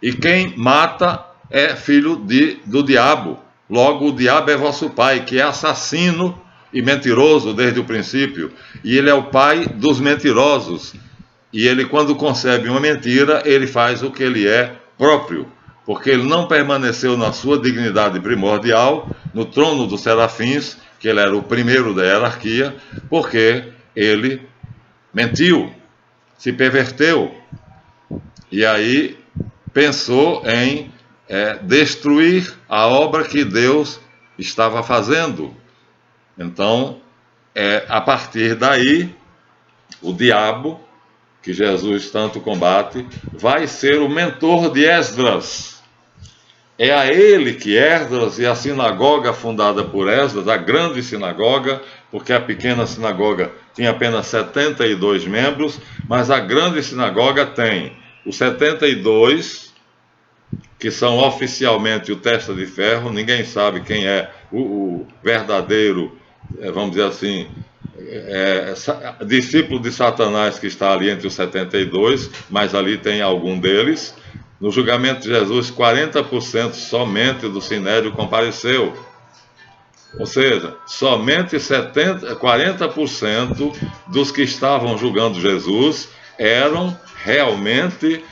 E quem mata é filho do diabo. Logo, o diabo é vosso pai, que é assassino e mentiroso desde o princípio. E ele é o pai dos mentirosos. E ele, quando concebe uma mentira, ele faz o que ele é próprio. Porque ele não permaneceu na sua dignidade primordial, no trono dos serafins, que ele era o primeiro da hierarquia, porque ele mentiu, se perverteu. E aí pensou em destruir a obra que Deus estava fazendo. Então, a partir daí, o diabo, que Jesus tanto combate, vai ser o mentor de Esdras. É a ele que Esdras e a sinagoga fundada por Esdras, a grande sinagoga, porque a pequena sinagoga tinha apenas 72 membros, mas a grande sinagoga tem os 72, que são oficialmente o testa de ferro. Ninguém sabe quem é o verdadeiro, vamos dizer assim, discípulo de Satanás que está ali entre os 72, mas ali tem algum deles. No julgamento de Jesus, 40% somente do sinédrio compareceu. Ou seja, somente 40% dos que estavam julgando Jesus eram realmente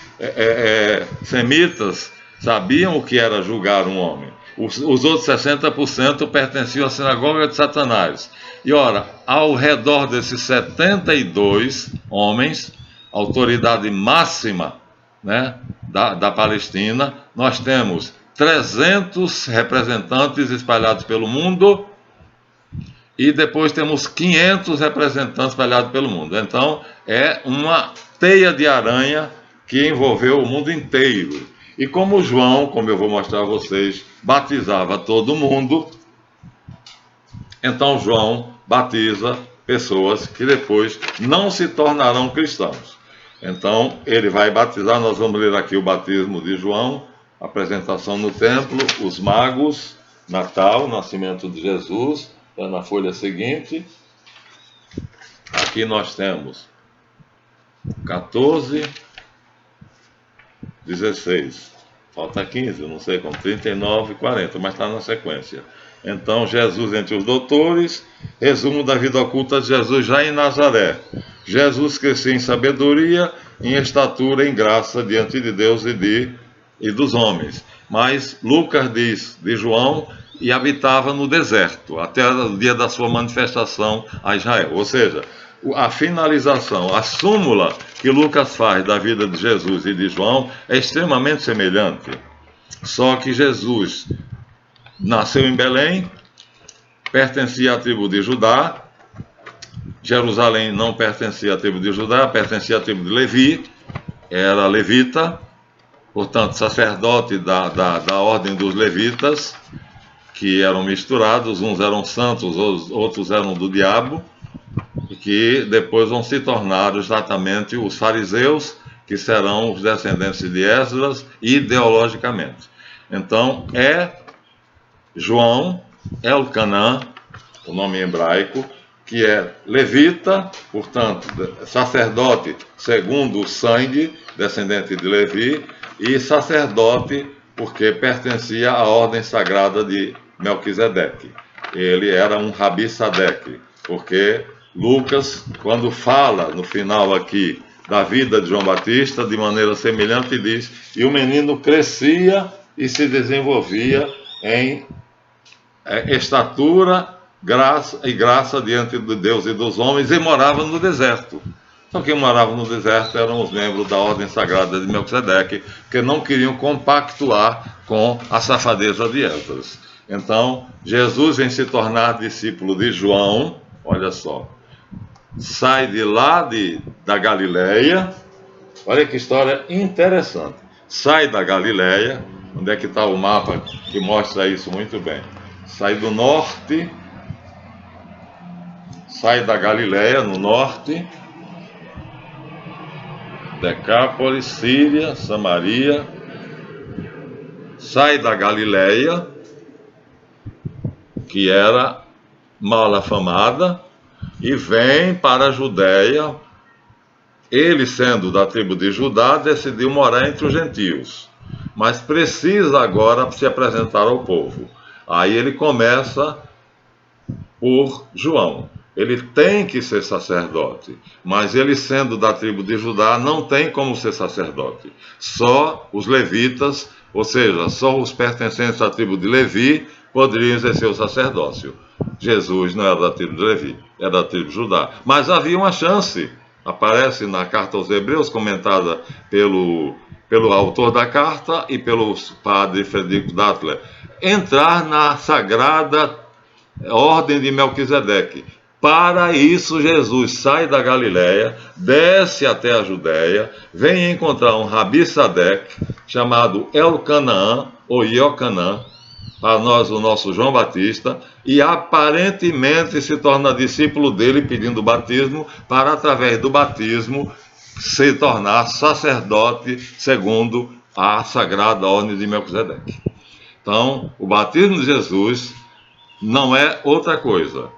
semitas, sabiam o que era julgar um homem. Os outros 60% pertenciam à sinagoga de Satanás. E ora, ao redor desses 72 homens, autoridade máxima, né, da Palestina, nós temos 300 representantes espalhados pelo mundo e depois temos 500 representantes espalhados pelo mundo. Então, é uma teia de aranha que envolveu o mundo inteiro. E como João, como eu vou mostrar a vocês, batizava todo mundo, então João batiza pessoas que depois não se tornarão cristãos. Então, ele vai batizar, nós vamos ler aqui o batismo de João, apresentação no templo, os magos, Natal, nascimento de Jesus, está na folha seguinte. Aqui nós temos 14, 16, falta 15, não sei como, 39, 40, mas está na sequência. Então, Jesus entre os doutores, resumo da vida oculta de Jesus já em Nazaré. Jesus crescia em sabedoria, em estatura, em graça diante de Deus e dos homens. Mas Lucas diz de João, e habitava no deserto, até o dia da sua manifestação a Israel. Ou seja, a finalização, a súmula que Lucas faz da vida de Jesus e de João é extremamente semelhante. Só que Jesus nasceu em Belém, pertencia à tribo de Judá. Jerusalém não pertencia à tribo de Judá, pertencia à tribo de Levi, era levita, portanto sacerdote da ordem dos levitas, que eram misturados, uns eram santos, os outros eram do diabo, e que depois vão se tornar exatamente os fariseus, que serão os descendentes de Esdras, ideologicamente. Então, João Elcanã, o nome hebraico, que é levita, portanto, sacerdote segundo o sangue, descendente de Levi, e sacerdote porque pertencia à ordem sagrada de Melquisedeque. Ele era um Rabi Sadeque, porque Lucas, quando fala no final aqui da vida de João Batista, de maneira semelhante, diz: e o menino crescia e se desenvolvia em estatura, graça diante de Deus e dos homens, e morava no deserto. Só quem morava no deserto eram os membros da ordem sagrada de Melquisedeque, que não queriam compactuar com a safadeza de Esdras. Então, Jesus vem se tornar discípulo de João, olha só, sai de lá da Galileia, olha que história interessante, sai da Galileia, onde é que está o mapa que mostra isso muito bem, sai do norte, sai da Galileia, no norte, Decápolis, Síria, Samaria, sai da Galileia, que era mal afamada, e vem para a Judéia. Ele, sendo da tribo de Judá, decidiu morar entre os gentios, mas precisa agora se apresentar ao povo. Aí ele começa por João. Ele tem que ser sacerdote, mas ele, sendo da tribo de Judá, não tem como ser sacerdote. Só os levitas, ou seja, só os pertencentes à tribo de Levi, poderiam exercer o sacerdócio. Jesus não era da tribo de Levi, era da tribo de Judá. Mas havia uma chance, aparece na carta aos Hebreus, comentada pelo autor da carta e pelo padre Frederico Dattler, entrar na sagrada ordem de Melquisedeque. Para isso, Jesus sai da Galiléia, desce até a Judéia, vem encontrar um Rabi Sadek, chamado Elcanaã, ou Iocanã, para nós o nosso João Batista, e aparentemente se torna discípulo dele, pedindo batismo, para, através do batismo, se tornar sacerdote segundo a sagrada ordem de Melquisedeque. Então, o batismo de Jesus não é outra coisa.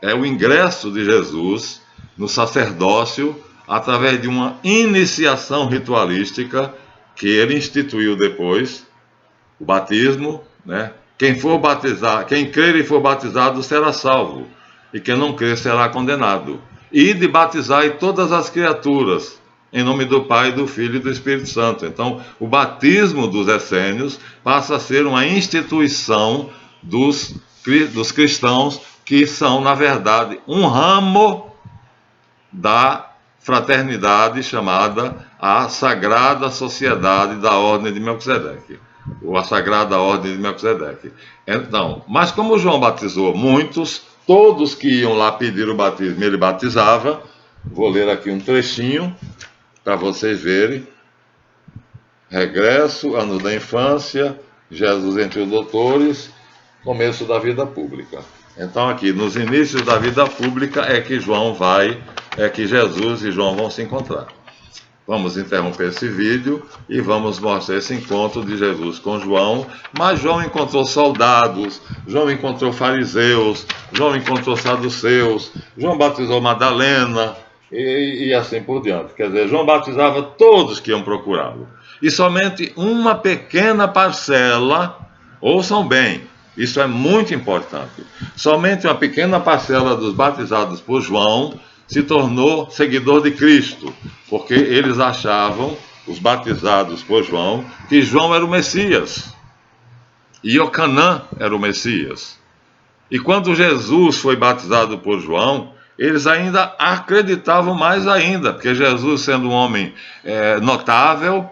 É o ingresso de Jesus no sacerdócio através de uma iniciação ritualística que ele instituiu depois, o batismo, né? Quem crer e for batizado será salvo, e quem não crer será condenado. E de batizar todas as criaturas, em nome do Pai, do Filho e do Espírito Santo. Então, o batismo dos essênios passa a ser uma instituição dos cristãos, que são, na verdade, um ramo da fraternidade chamada a Sagrada Sociedade da Ordem de Melquisedeque, ou a Sagrada Ordem de Melquisedeque. Então, mas como João batizou muitos, todos que iam lá pedir o batismo, ele batizava. Vou ler aqui um trechinho para vocês verem. Regresso, anos da infância, Jesus entre os doutores, começo da vida pública. Então aqui, nos inícios da vida pública é que Jesus e João vão se encontrar. Vamos interromper esse vídeo e vamos mostrar esse encontro de Jesus com João. Mas João encontrou soldados, João encontrou fariseus, João encontrou saduceus, João batizou Madalena e assim por diante. Quer dizer, João batizava todos que iam procurá-lo. E somente uma pequena parcela, ouçam bem, isso é muito importante, somente uma pequena parcela dos batizados por João se tornou seguidor de Cristo, porque eles achavam, os batizados por João, que João era o Messias, e Iocanã era o Messias. E quando Jesus foi batizado por João, eles ainda acreditavam mais ainda, porque Jesus, sendo um homem notável,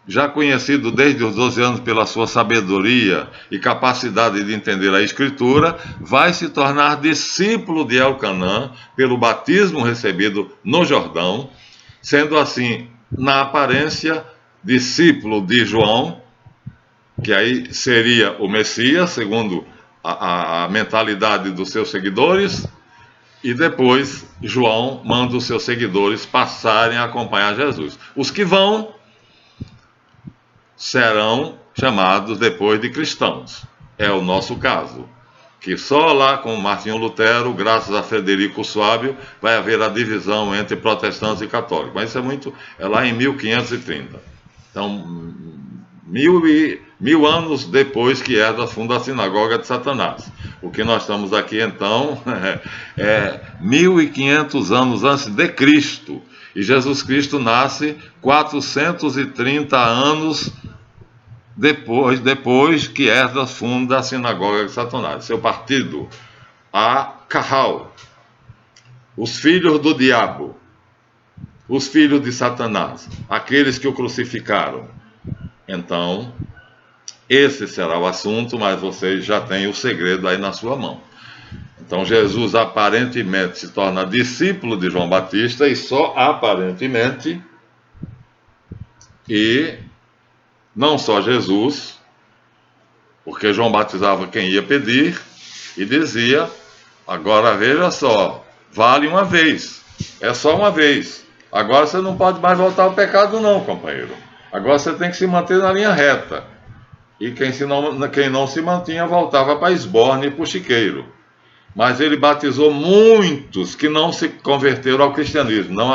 já conhecido desde os 12 anos pela sua sabedoria e capacidade de entender a Escritura, vai se tornar discípulo de Elcanã pelo batismo recebido no Jordão, sendo assim, na aparência, discípulo de João, que aí seria o Messias, segundo a mentalidade dos seus seguidores, e depois João manda os seus seguidores passarem a acompanhar Jesus. Os que vão serão chamados depois de cristãos. É o nosso caso, que só lá com Martinho Lutero, graças a Frederico Suábio, vai haver a divisão entre protestantes e católicos. Mas isso é lá em 1530. Então, mil anos depois que Esdras funda a Sinagoga de Satanás. O que nós estamos aqui, então, é 1500 anos antes de Cristo. E Jesus Cristo nasce 430 anos depois que Esdras funda a Sinagoga de Satanás, seu partido, a Kahal, os filhos do diabo, os filhos de Satanás, aqueles que o crucificaram. Então, esse será o assunto, mas vocês já têm o segredo aí na sua mão. Então, Jesus aparentemente se torna discípulo de João Batista, e só aparentemente, e não só Jesus, porque João batizava quem ia pedir e dizia: agora veja só, vale uma vez, é só uma vez, agora você não pode mais voltar ao pecado não, companheiro, agora você tem que se manter na linha reta. e quem não se mantinha voltava para Esborne e para o Chiqueiro. Mas ele batizou muitos que não se converteram ao cristianismo, não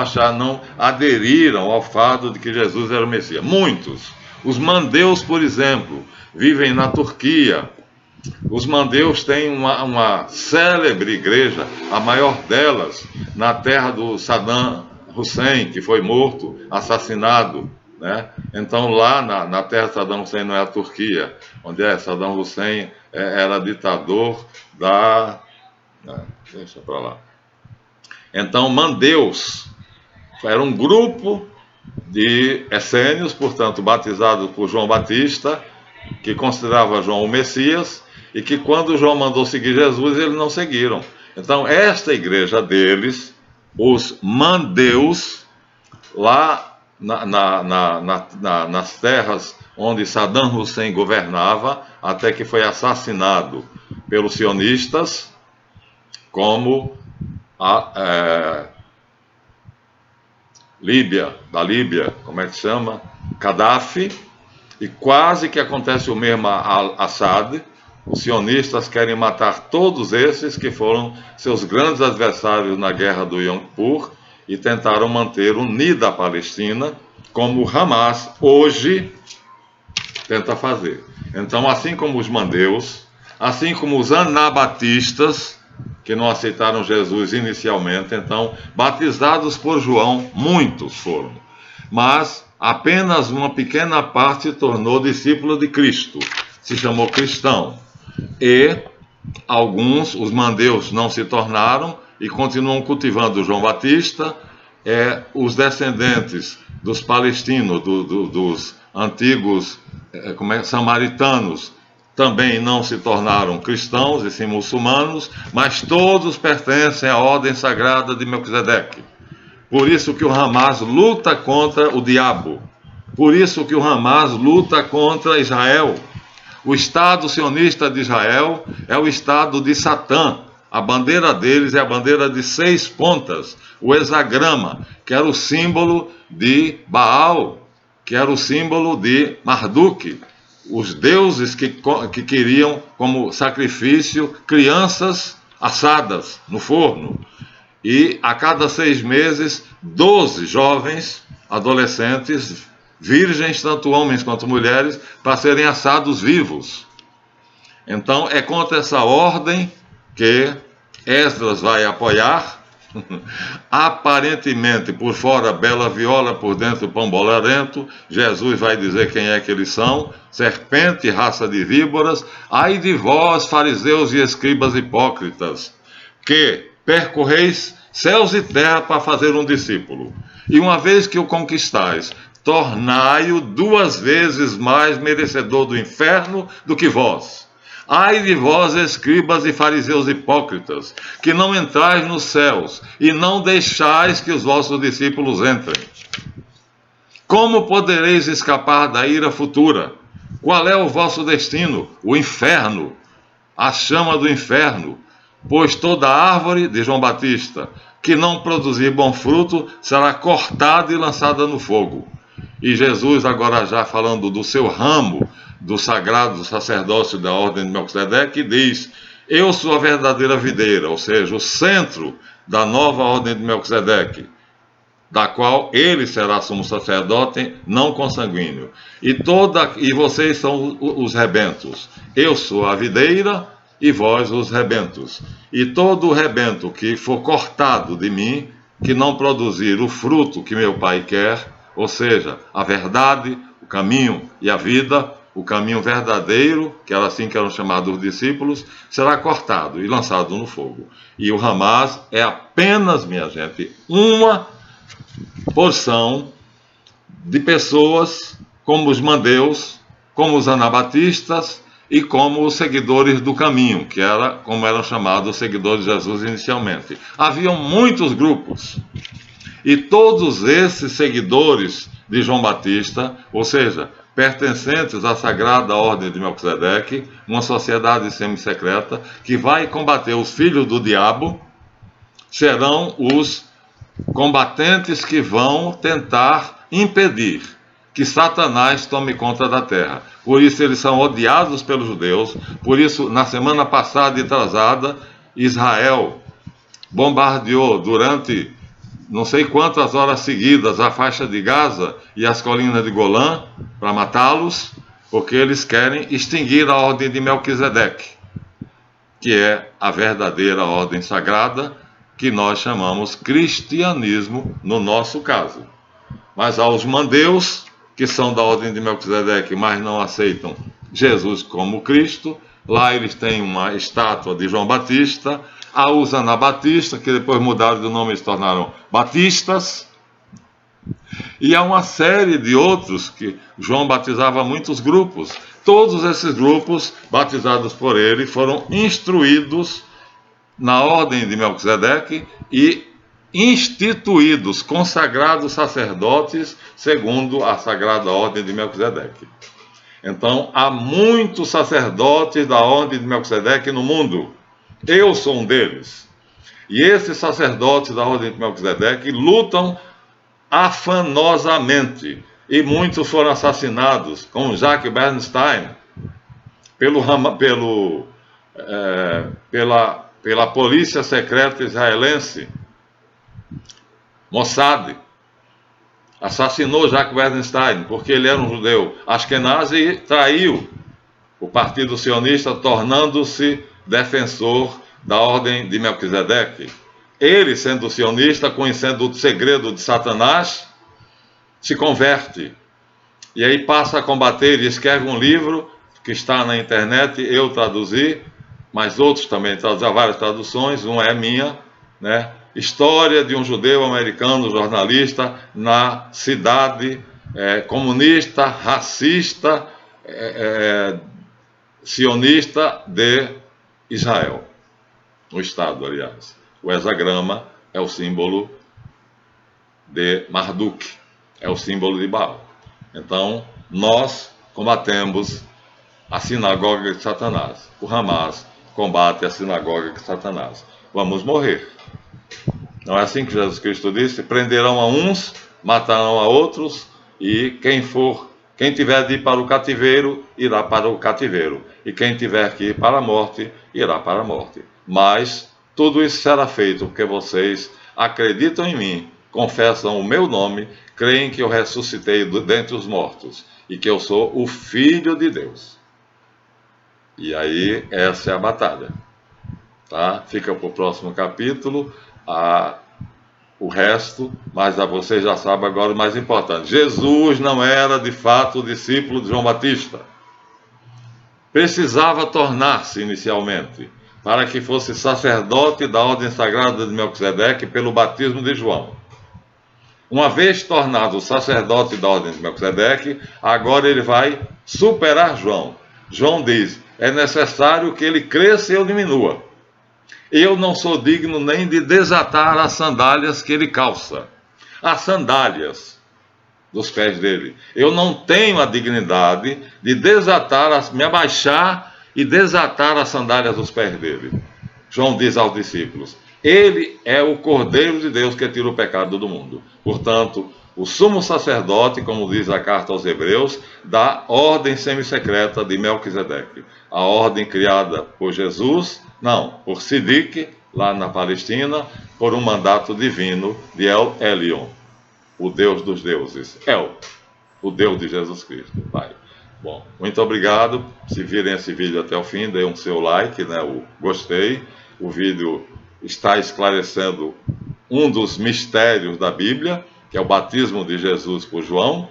aderiram ao fato de que Jesus era o Messias. Muitos. Os mandeus, por exemplo, vivem na Turquia. Os mandeus têm uma célebre igreja, a maior delas, na terra do Saddam Hussein, que foi morto, assassinado, né? Então lá na terra de Saddam Hussein, não é a Turquia, onde Saddam Hussein era ditador da... deixa para lá. Então, mandeus era um grupo de essênios, portanto, batizados por João Batista, que considerava João o Messias, e que quando João mandou seguir Jesus, eles não seguiram. Então, esta igreja deles, os mandeus, lá nas terras onde Saddam Hussein governava, até que foi assassinado pelos sionistas, como a Líbia, como é que se chama? Gaddafi, e quase que acontece o mesmo a Assad. Os sionistas querem matar todos esses que foram seus grandes adversários na guerra do Yom Kippur e tentaram manter unida a Palestina, como o Hamas hoje tenta fazer. Então, assim como os mandeus, assim como os anabatistas, que não aceitaram Jesus inicialmente, então, batizados por João, muitos foram. Mas apenas uma pequena parte se tornou discípulo de Cristo, se chamou cristão. E alguns, os mandeus, não se tornaram e continuam cultivando João Batista. Os descendentes dos palestinos, dos antigos samaritanos, também não se tornaram cristãos e sim muçulmanos, mas todos pertencem à ordem sagrada de Melquisedeque. Por isso que o Hamas luta contra o diabo. Por isso que o Hamas luta contra Israel. O Estado sionista de Israel é o Estado de Satã. A bandeira deles é a bandeira de 6 pontas, o hexagrama, que era o símbolo de Baal, que era o símbolo de Marduk, os deuses que queriam como sacrifício crianças assadas no forno. E a cada 6 meses, 12 jovens, adolescentes, virgens, tanto homens quanto mulheres, para serem assados vivos. Então, é contra essa ordem que Esdras vai apoiar. Aparentemente, por fora, bela viola, por dentro, pão bolarento. Jesus vai dizer quem é que eles são: serpente, raça de víboras. Ai de vós, fariseus e escribas hipócritas, que percorreis céus e terra para fazer um discípulo. E uma vez que o conquistais, tornai-o 2 vezes mais merecedor do inferno do que vós. Ai de vós, escribas e fariseus hipócritas, que não entrais nos céus e não deixais que os vossos discípulos entrem. Como podereis escapar da ira futura? Qual é o vosso destino? O inferno, a chama do inferno. Pois toda árvore, de João Batista, que não produzir bom fruto, será cortada e lançada no fogo. E Jesus, agora já falando do seu ramo, do sagrado sacerdócio da ordem de Melquisedeque, diz: eu sou a verdadeira videira, ou seja, o centro da nova ordem de Melquisedeque, da qual ele será sumo sacerdote, não consanguíneo. E vocês são os rebentos. Eu sou a videira e vós os rebentos. E todo o rebento que for cortado de mim, que não produzir o fruto que meu Pai quer, ou seja, a verdade, o caminho e a vida, o caminho verdadeiro, que era assim que eram chamados os discípulos, será cortado e lançado no fogo. E o Hamas é apenas, minha gente, uma porção de pessoas como os mandeus, como os anabatistas e como os seguidores do caminho, que era como eram chamados os seguidores de Jesus inicialmente. Haviam muitos grupos. E todos esses seguidores de João Batista, ou seja, pertencentes à sagrada ordem de Melquisedeque, uma sociedade semi-secreta, que vai combater os filhos do diabo, serão os combatentes que vão tentar impedir que Satanás tome conta da terra. Por isso eles são odiados pelos judeus. Por isso, na semana passada e atrasada, Israel bombardeou durante não sei quantas horas seguidas a faixa de Gaza e as colinas de Golã para matá-los, porque eles querem extinguir a ordem de Melquisedeque, que é a verdadeira ordem sagrada que nós chamamos cristianismo no nosso caso. Mas há os mandeus, que são da ordem de Melquisedeque, mas não aceitam Jesus como Cristo. Lá eles têm uma estátua de João Batista, a os anabatistas, que depois mudaram de nome e se tornaram batistas. E há uma série de outros que João batizava muitos grupos. Todos esses grupos, batizados por ele, foram instruídos na ordem de Melquisedeque e instituídos, consagrados sacerdotes, segundo a sagrada ordem de Melquisedeque. Então, há muitos sacerdotes da ordem de Melquisedeque no mundo. Eu sou um deles. E esses sacerdotes da ordem de Melquisedeque lutam afanosamente. E muitos foram assassinados, como Jacques Bernstein, pela polícia secreta israelense, Mossad. Assassinou Jacques Bernstein, porque ele era um judeu Ashkenazi e traiu o Partido Sionista, tornando-se defensor da ordem de Melquisedeque. Ele, sendo sionista, conhecendo o segredo de Satanás, se converte. E aí passa a combater e escreve um livro que está na internet, eu traduzi, mas outros também traduziram, várias traduções, uma é minha, né? História de um judeu americano, jornalista, na cidade comunista, racista, sionista de Israel. O Estado, aliás. O hexagrama é o símbolo de Marduk, é o símbolo de Baal. Então, nós combatemos a sinagoga de Satanás. O Hamas combate a sinagoga de Satanás. Vamos morrer. Não é assim que Jesus Cristo disse? Prenderão a uns, matarão a outros, e quem tiver de ir para o cativeiro, irá para o cativeiro. E quem tiver que ir para a morte, irá para a morte. Mas tudo isso será feito porque vocês acreditam em mim, confessam o meu nome, creem que eu ressuscitei dentre os mortos e que eu sou o Filho de Deus. E aí, essa é a batalha. Tá? Fica para o próximo capítulo o resto, mas vocês já sabem agora o mais importante. Jesus não era de fato discípulo de João Batista. Precisava tornar-se inicialmente, para que fosse sacerdote da ordem sagrada de Melquisedeque pelo batismo de João. Uma vez tornado sacerdote da ordem de Melquisedeque, agora ele vai superar João. João diz, é necessário que ele cresça e eu diminua. Eu não sou digno nem de desatar as sandálias que ele calça. As sandálias dos pés dele. Eu não tenho a dignidade de me abaixar e desatar as sandálias dos pés dele. João diz aos discípulos, ele é o Cordeiro de Deus que tira o pecado do mundo. Portanto, o sumo sacerdote, como diz a carta aos Hebreus, da ordem semissecreta de Melquisedeque. A ordem criada por por Sidique, lá na Palestina, por um mandato divino de El Elyon, o Deus dos deuses. O Deus de Jesus Cristo, Pai. Bom, muito obrigado. Se virem esse vídeo até o fim, dê um seu like, né? O gostei. O vídeo está esclarecendo um dos mistérios da Bíblia, que é o batismo de Jesus por João,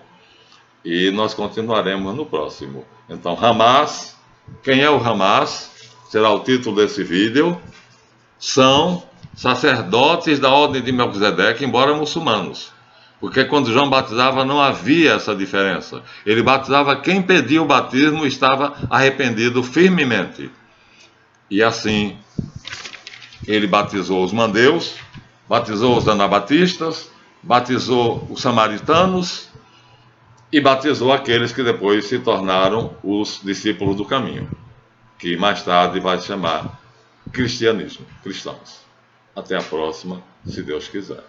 e nós continuaremos no próximo. Então, Hamas, quem é o Hamas? Será o título desse vídeo. São sacerdotes da ordem de Melquisedeque, embora muçulmanos. Porque quando João batizava não havia essa diferença. Ele batizava quem pedia o batismo e estava arrependido firmemente. E assim, ele batizou os mandeus, batizou os anabatistas, batizou os samaritanos e batizou aqueles que depois se tornaram os discípulos do caminho, que mais tarde vai se chamar cristianismo, cristãos. Até a próxima, se Deus quiser.